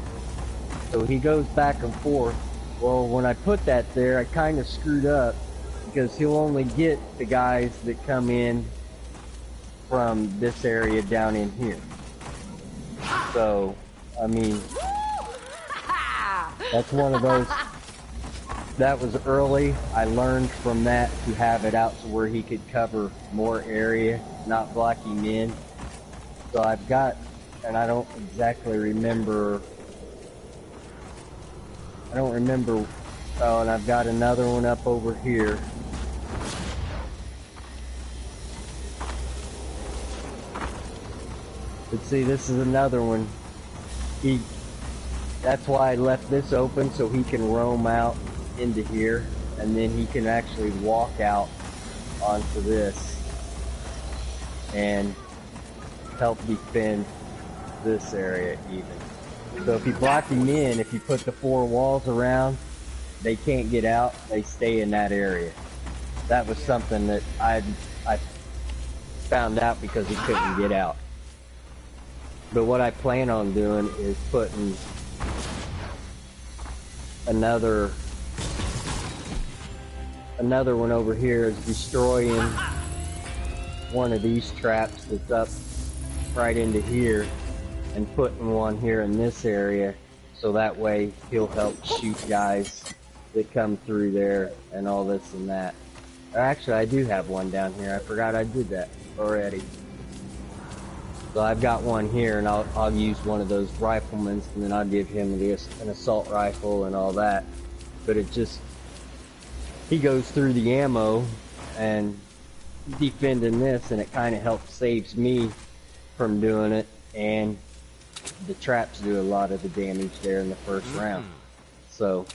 So he goes back and forth. Well, when I put that there, I kind of screwed up because he'll only get the guys that come in from this area down in here. So, I mean, that's one of those. That was early. I learned from that to have it out to where he could cover more area, not blocking in. So I've got, and I don't exactly remember. Oh, and I've got another one up over here. But see, this is another one. That's why I left this open, so he can roam out into here, and then he can actually walk out onto this and help defend this area even. So if you block him in, if you put the 4 walls around, they can't get out, they stay in that area. That was something that I found out because he couldn't get out. But what I plan on doing is putting another one over here, is destroying one of these traps that's up right into here, and putting one here in this area, so that way he'll help shoot guys that come through there and all this and that. Actually, I do have one down here. I forgot I did that already. So I've got one here, and I'll use one of those riflemen, and then I'll give him an assault rifle and all that. But it just, he goes through the ammo and defending this, and it kind of helps saves me from doing it, and the traps do a lot of the damage there in the first round. So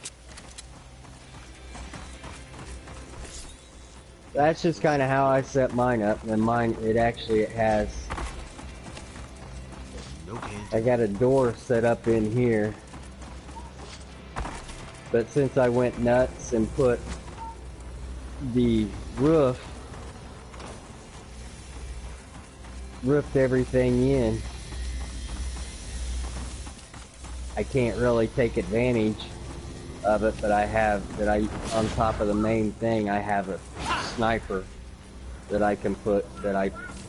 that's just kind of how I set mine up. And mine, it has, I got a door set up in here, but since I went nuts and put the roofed everything in, I can't really take advantage of it. But I have on top of the main thing, I have a sniper that I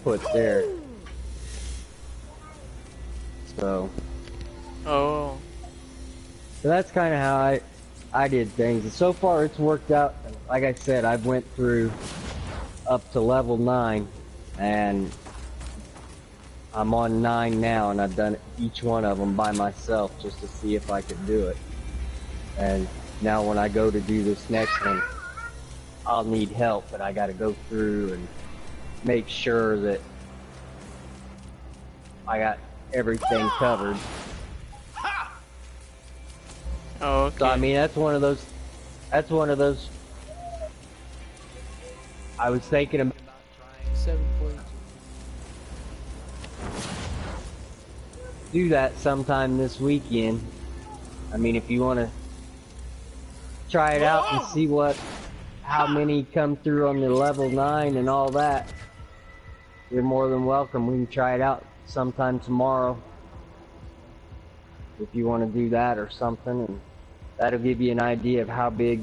put there. So Oh. that's kind of how I did things, and so far it's worked out. Like I said, I've went through up to level 9, and I'm on 9 now, and I've done each one of them by myself just to see if I could do it. And now when I go to do this next one, I'll need help, and I got to go through and make sure that I got everything covered. Oh, okay. So I mean, that's one of those. I was thinking about trying 7.2. do that sometime this weekend. I mean, if you want to try it out and see how many come through on the level 9 and all that, you're more than welcome. We can try it out sometime tomorrow if you want to do that or something, and that'll give you an idea of how big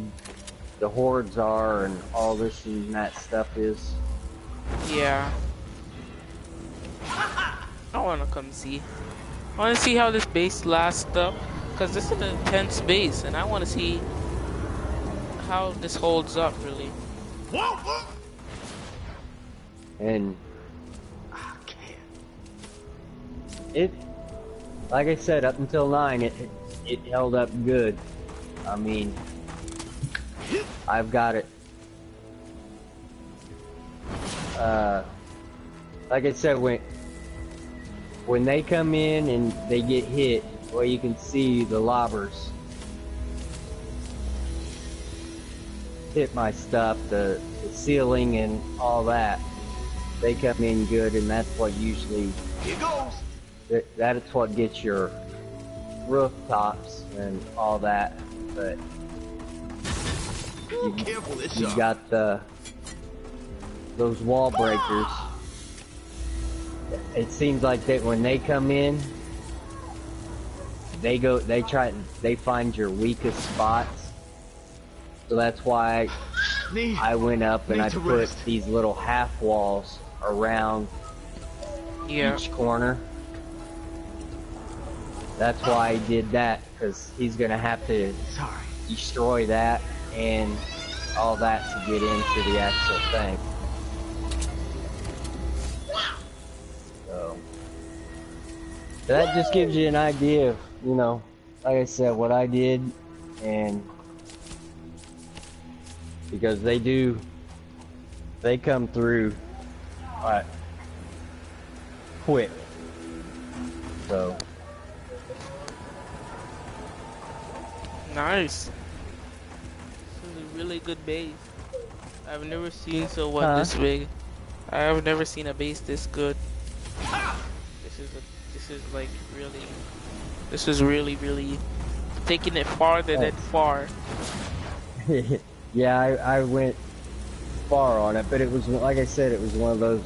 the hordes are and all this and that stuff is. Yeah. I wanna come see. I wanna see how this base lasts up, cause this is an intense base, and I wanna see how this holds up really. And Okay. it, like I said, up until 9, it held up good. I mean, I've got it. Like I said, when they come in and they get hit, well, you can see the lobbers hit my stuff, the ceiling and all that. They come in good, and that's what usually, Here goes. that's what gets your rooftops and all that. But Ooh, careful, this you sharp. got those wall breakers. It seems like that when they come in, they find your weakest spots. So that's why I went up and I to put rest. these little half walls around Yeah. each corner. That's why I did that, because he's gonna have to Sorry. destroy that and all that to get into the actual thing. So that just gives you an idea of, like I said, what I did, and because they come through quick. So Nice. This is a really good base. I've never seen this big. I have never seen a base this good. This is really taking it farther than far. yeah, I went far on it, but it was, like I said, it was one of those,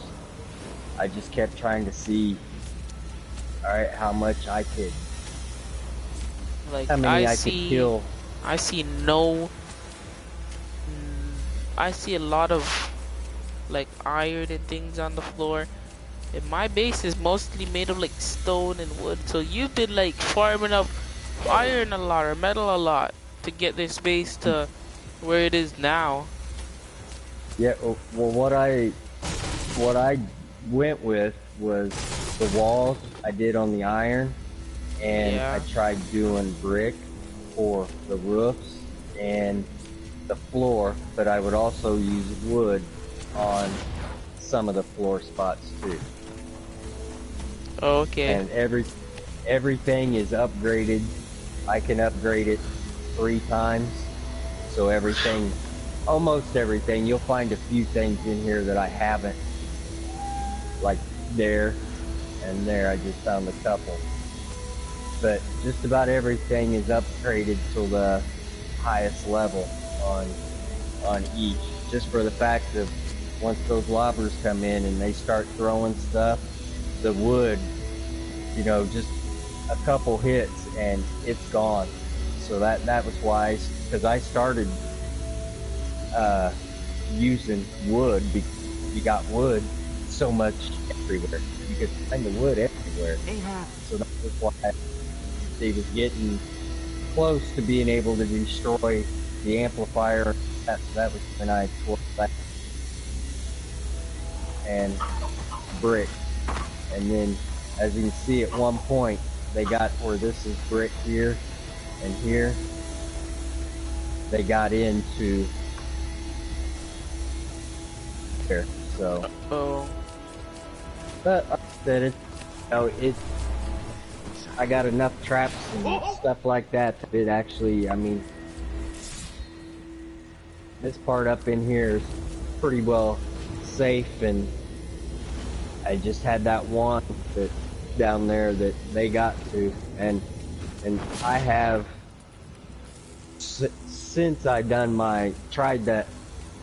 I just kept trying to see, alright, how much I could, Like how many I could kill. I see a lot of like iron and things on the floor. And my base is mostly made of like stone and wood. So you've been like farming up iron a lot or metal a lot to get this base to where it is now. Yeah, well, what I went with was the walls I did on the iron, and Yeah. I tried doing brick for the roofs and the floor, but I would also use wood on some of the floor spots too. Okay. And everything is upgraded. I can upgrade it 3 times, so almost everything. You'll find a few things in here that I haven't, like there and there. I just found a couple, but just about everything is upgraded to the highest level on each. Just for the fact of once those lobbers come in and they start throwing stuff, the wood, just a couple hits and it's gone. So that was wise, because I started using wood you got wood so much everywhere. You could find the wood everywhere. Ain't happening. So that was why they was getting close to being able to destroy the amplifier. That was when I tore that and brick. And then, as you can see, at one point they got where this is brick here and here. They got into there. So, Oh. but like I said, I got enough traps and stuff like that that it actually, I mean, this part up in here is pretty well safe, and I just had that one that down there that they got to, and I have since I tried that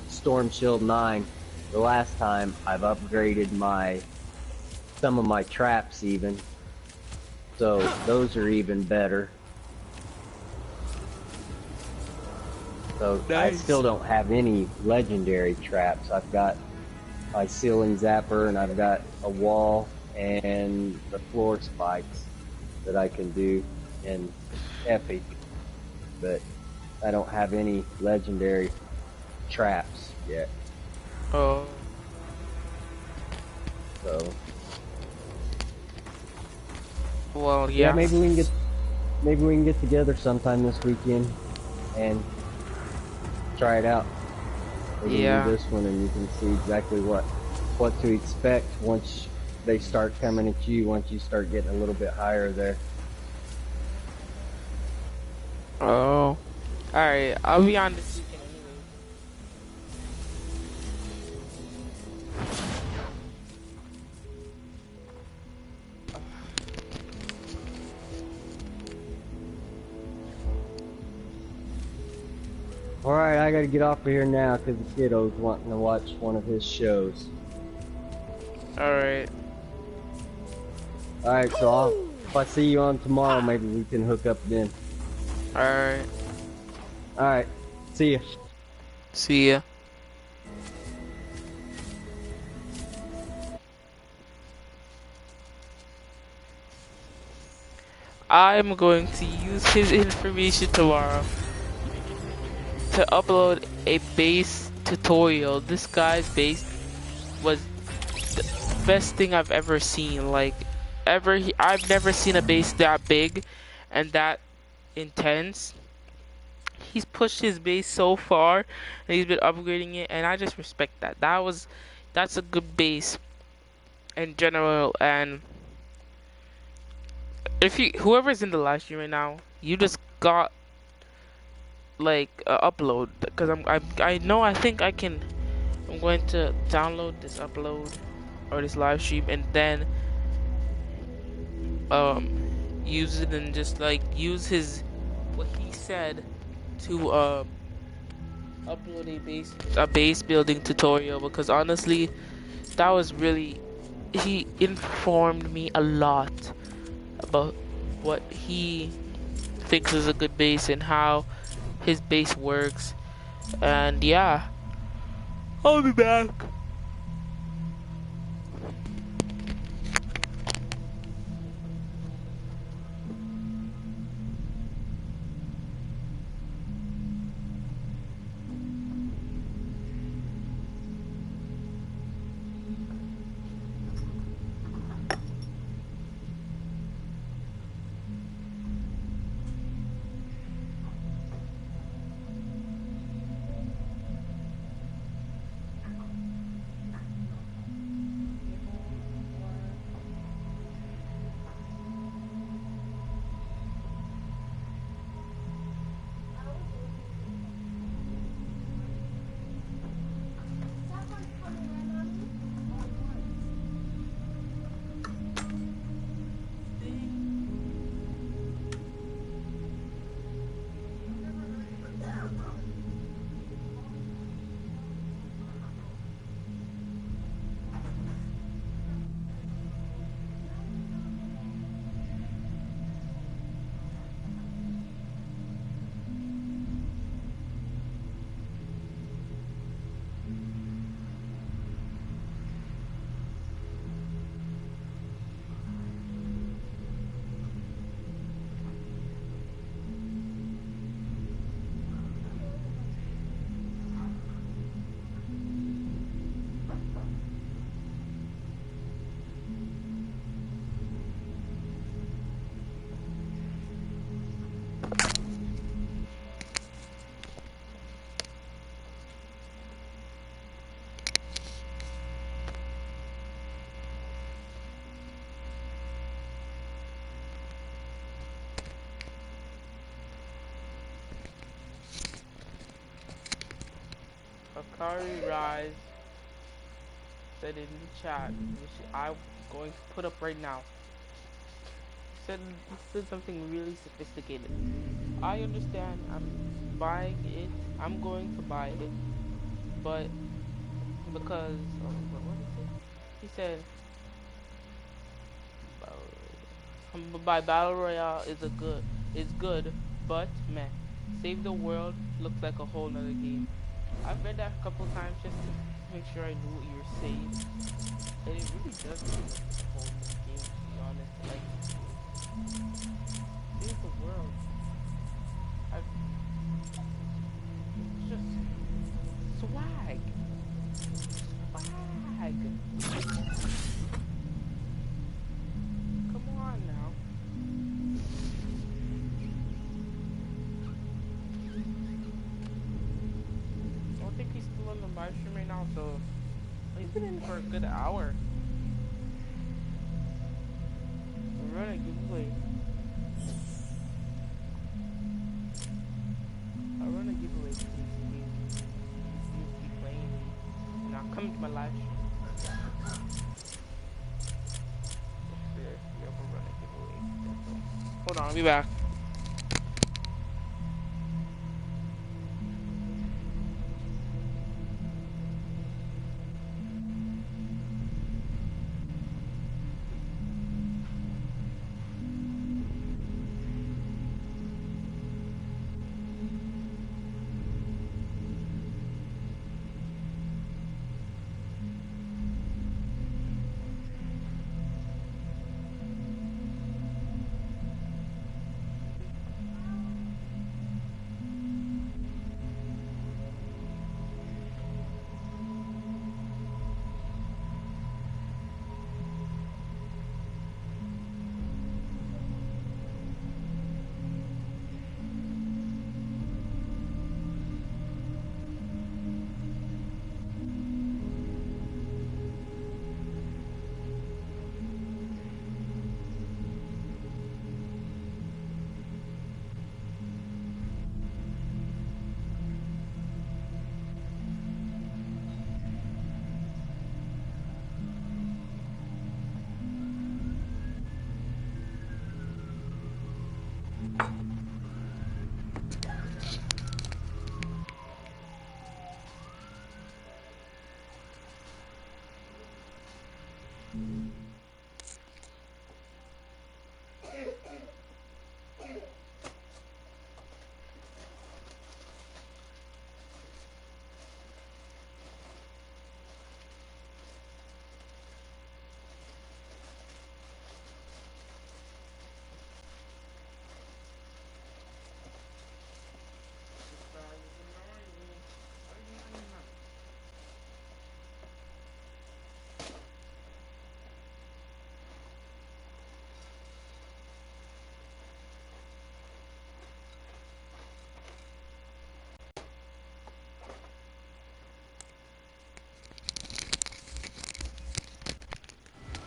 Storm Shield 9 the last time, I've upgraded some of my traps even. So those are even better. So I Nice. still don't have any legendary traps. I've got my ceiling zapper, and I've got a wall and the floor spikes that I can do in Epic. But I don't have any legendary traps yet. Oh. So Well, yeah, yeah. maybe we can get together sometime this weekend and try it out. We can Yeah. do this one, and you can see exactly what to expect once they start coming at you. Once you start getting a little bit higher there. Oh. Alright, I'll be on this weekend anyway. Alright, I gotta get off of here now because the kiddo's wanting to watch one of his shows. Alright. Alright, so if I see you on tomorrow, maybe we can hook up then. Alright. Alright, see ya. See ya. I'm going to use his information tomorrow to upload a base tutorial. This guy's base was the best thing I've ever seen. Like, I've never seen a base that big and that intense. He's pushed his base so far, and he's been upgrading it, and I just respect that. That's a good base in general. And if whoever's in the live stream right now, you just got like upload, because I think I can. I'm going to download this upload or this live stream, and then use it, and just like use what he said to upload a base building tutorial, because honestly that was really, he informed me a lot about what he thinks is a good base and how his base works. And yeah, I'll be back. Kari Rise said in the chat, which I'm going to put up right now. Said he said something really sophisticated. I understand. I'm buying it. I'm going to buy it, but because what did he say? He said by battle royale is good, but meh. Save the world looks like a whole nother game. I've read that a couple times just to make sure I knew what you were saying, and it really does look like a whole new game. To be honest, like save the world. I've it's just swag, swag. Come on now. I don't think he's still on the live stream right now, so he's been in for a good hour. We're running a giveaway. I'll run a giveaway if you keep playing and I'll come to my live stream. If you ever run a giveaway. So, hold on, I'll be back.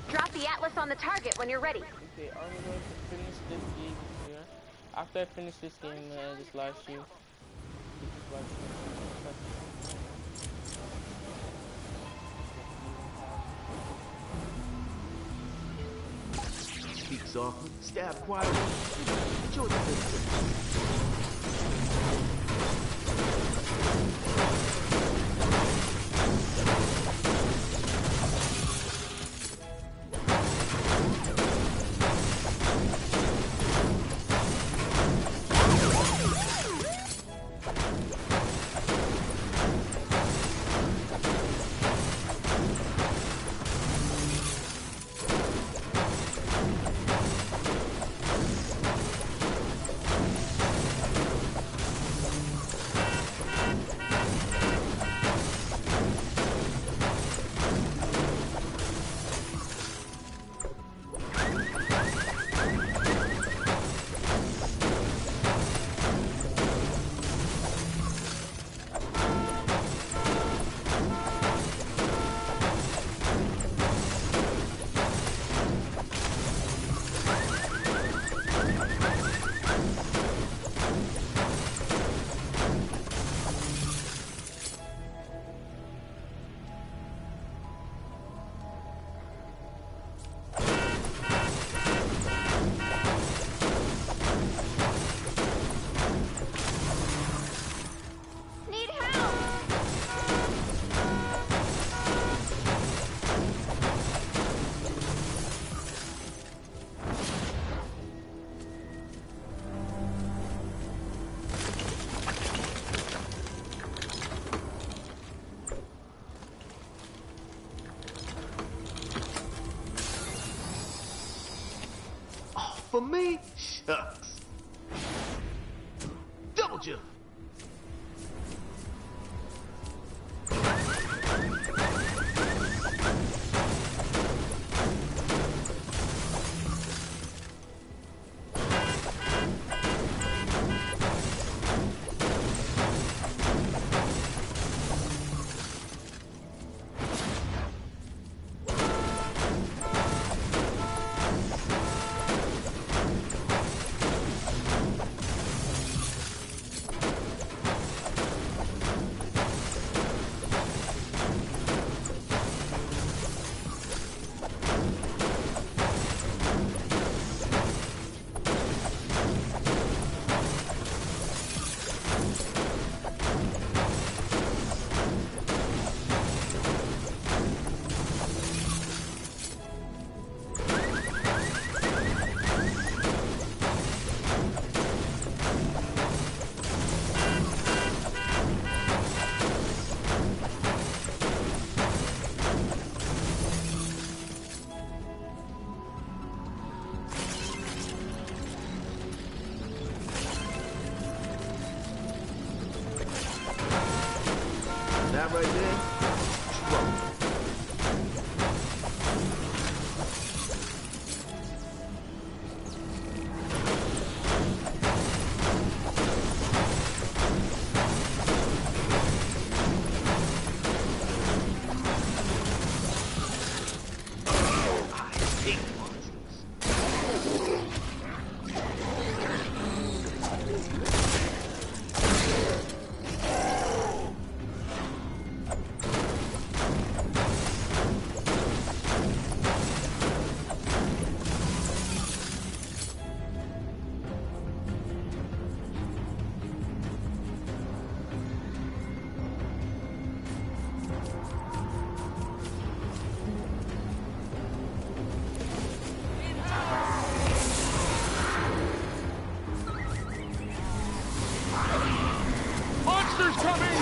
Drop the atlas on the target when you're ready. Okay, I'm going to finish this game here. After I finish this game, this live stream. Speak softly, stab quietly. Enjoy the visit. For me, shucks. Double jump. That right there, trouble. I hate monsters. Monsters coming!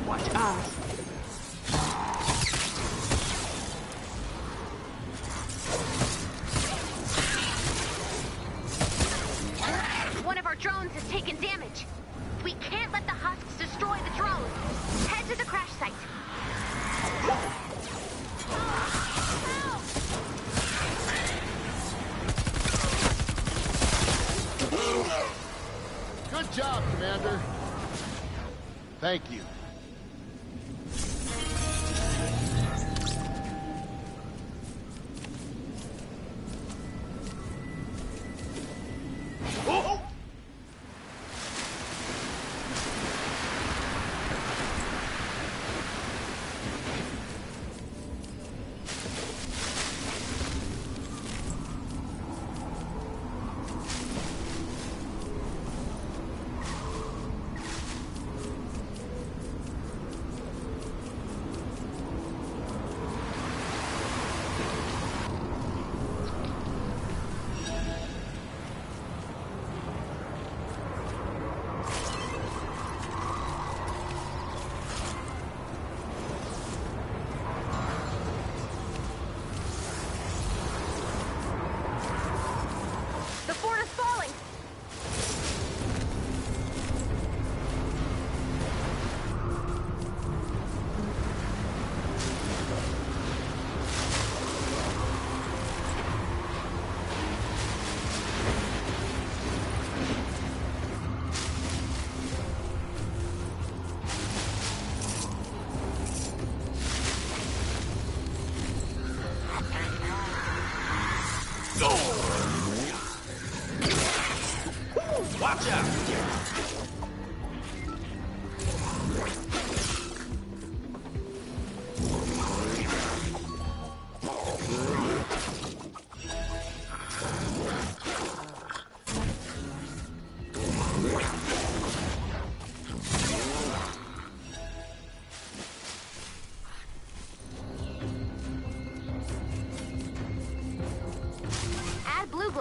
Watch your eyes. One of our drones has taken damage. We can't let the husks destroy the drone. Head to the crash site. Good job, Commander. Thank you. Oh!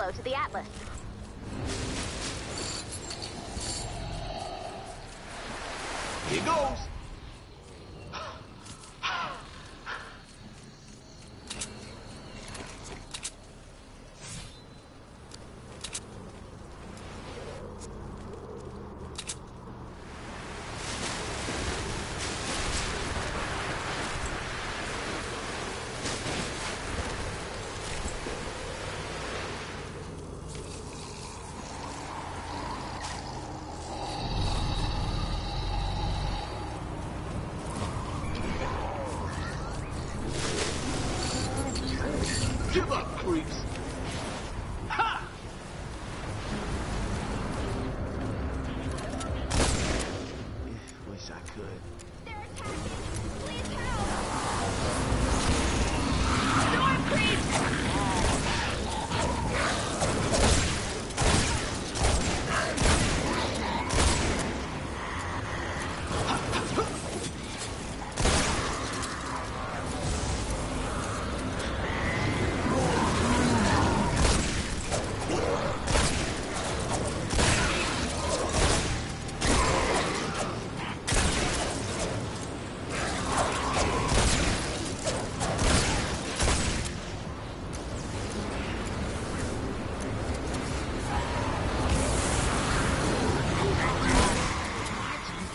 glow to the Atlas. Here goes. Give up, creeps. Ha! Wish I could. They're attacking! Please help! Storm creeps!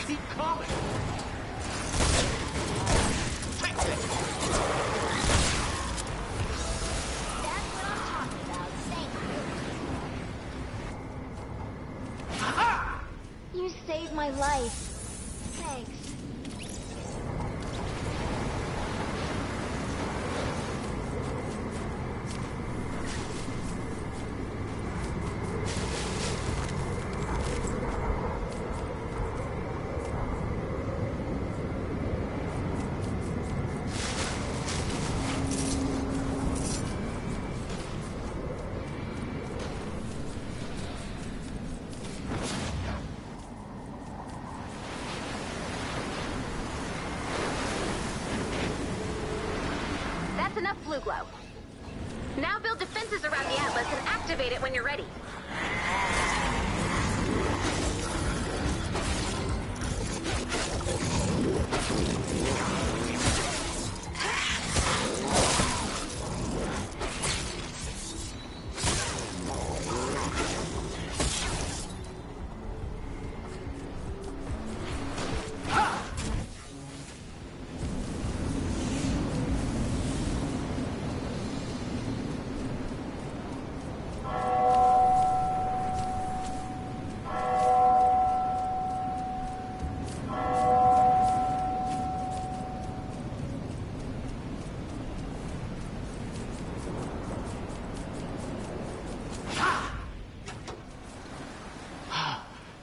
Keep coming. Take that. That's what I'm talking about. Thank you. You saved my life. Thanks. That's enough blue glow. Now build defenses around the Atlas and activate it when you're ready.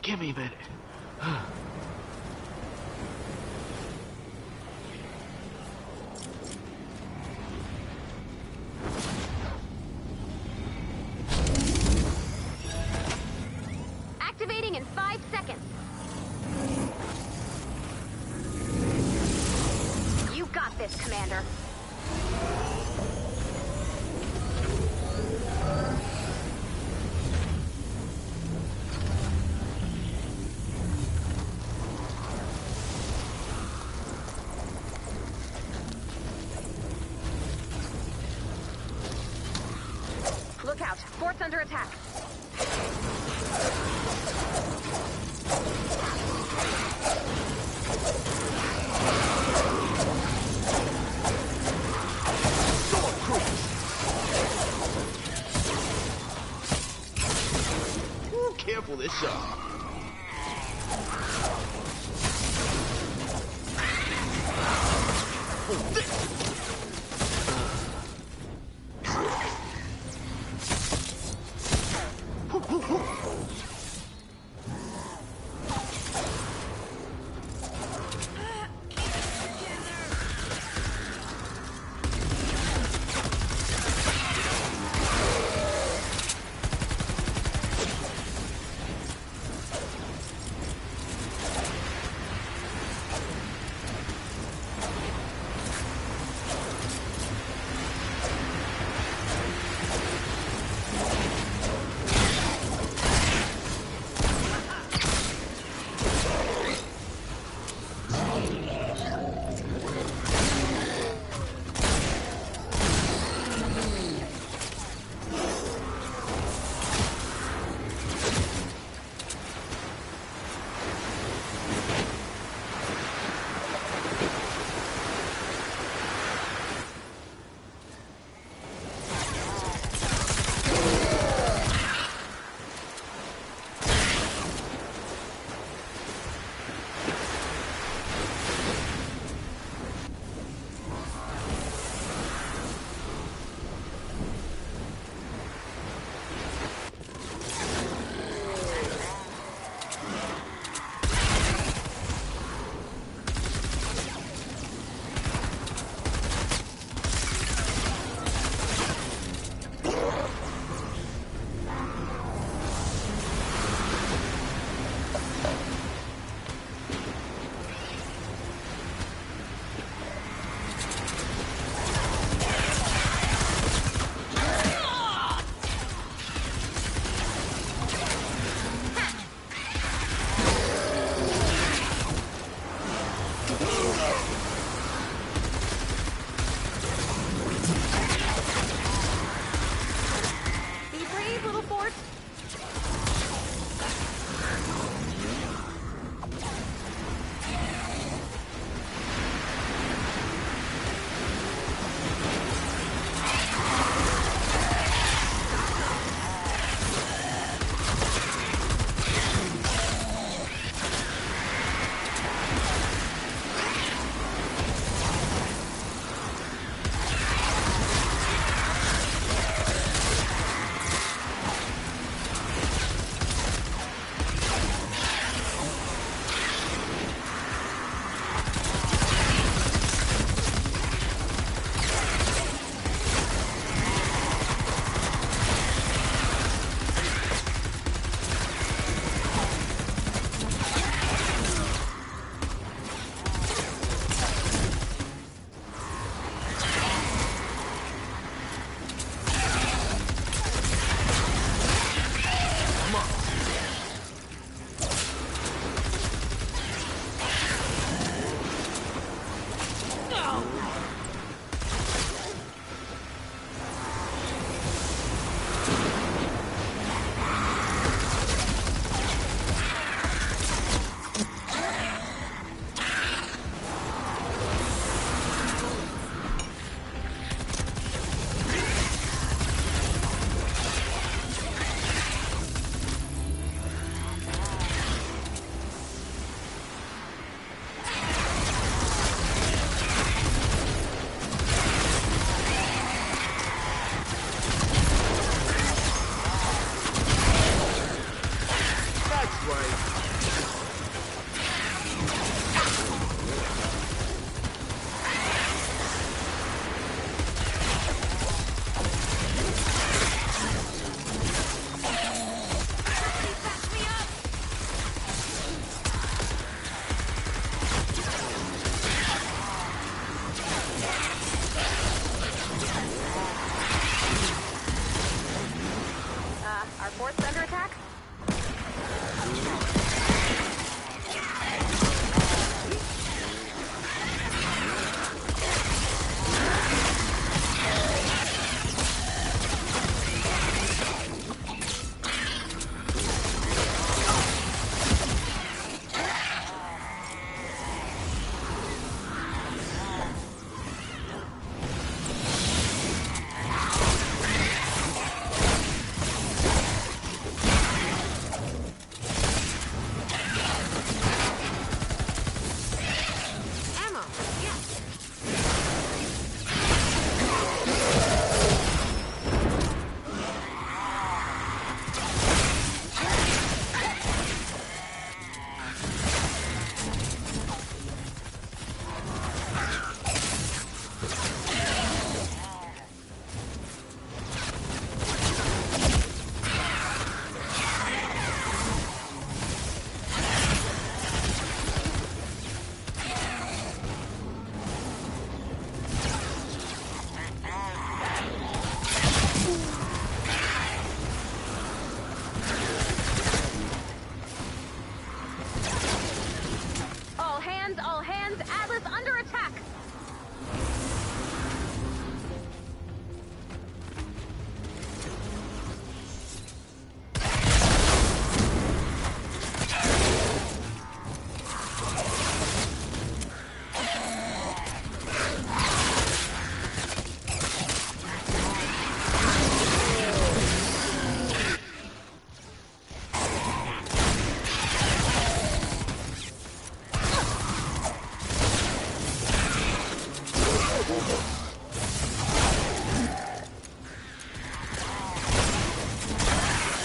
Give me a minute. Activating in 5 seconds. You got this, Commander. Look out. Fort's under attack. Storm creeps. Ooh, careful this shot. Oh, this.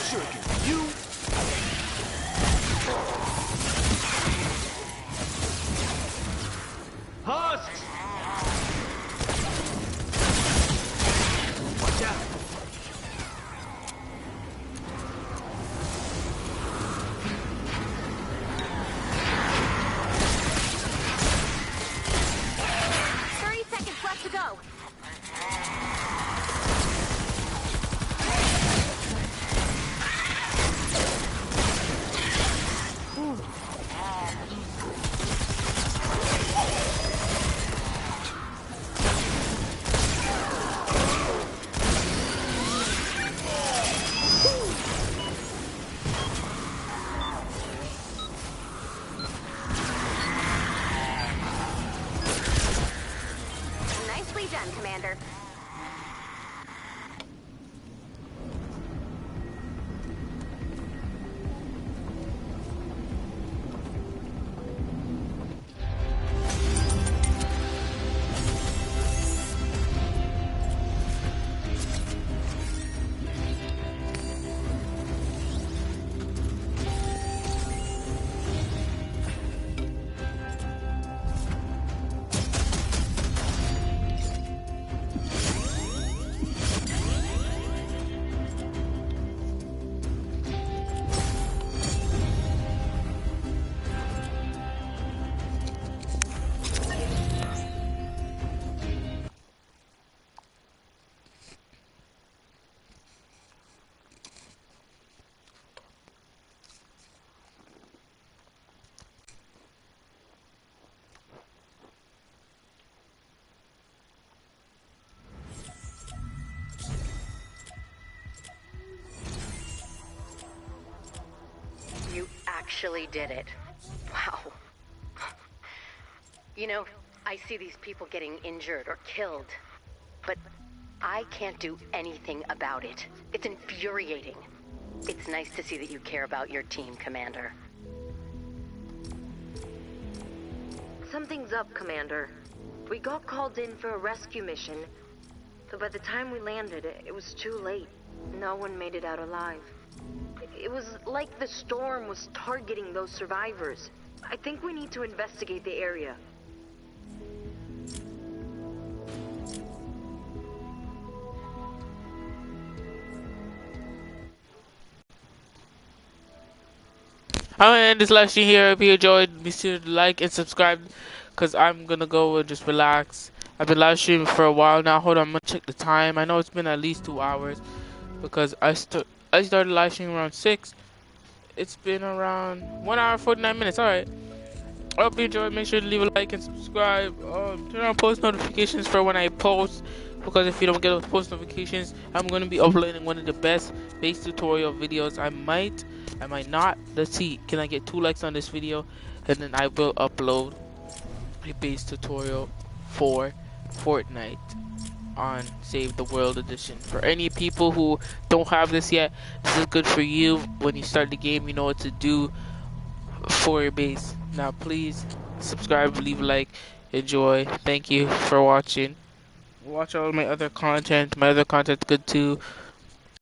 Shuriken, you. Husks! Watch out! Seconds left to go. Nicely done, Commander. You actually did it. Wow. You know, I see these people getting injured or killed, but I can't do anything about it. It's infuriating. It's nice to see that you care about your team, Commander. Something's up, Commander. We got called in for a rescue mission, but by the time we landed, it was too late. No one made it out alive. It was like the storm was targeting those survivors. I think we need to investigate the area. I'm gonna end this live stream here. If you enjoyed, be sure to like and subscribe, because I'm gonna go and just relax. I've been live streaming for a while now. Hold on, I'm gonna check the time. I know it's been at least 2 hours because I started live streaming around 6. It's been around 1 hour 49 minutes. All right. I hope you enjoyed. Make sure to leave a like and subscribe. Turn on post notifications for when I post, because if you don't get those post notifications, I'm going to be uploading one of the best base tutorial videos. I might not. Let's see. Can I get 2 likes on this video? And then I will upload a base tutorial for Fortnite on Save the World Edition. For any people who don't have this yet, this is good for you. When you start the game, you know what to do for your base. Now please subscribe, leave a like, enjoy. Thank you for watching. Watch all my other content. My other content's good too.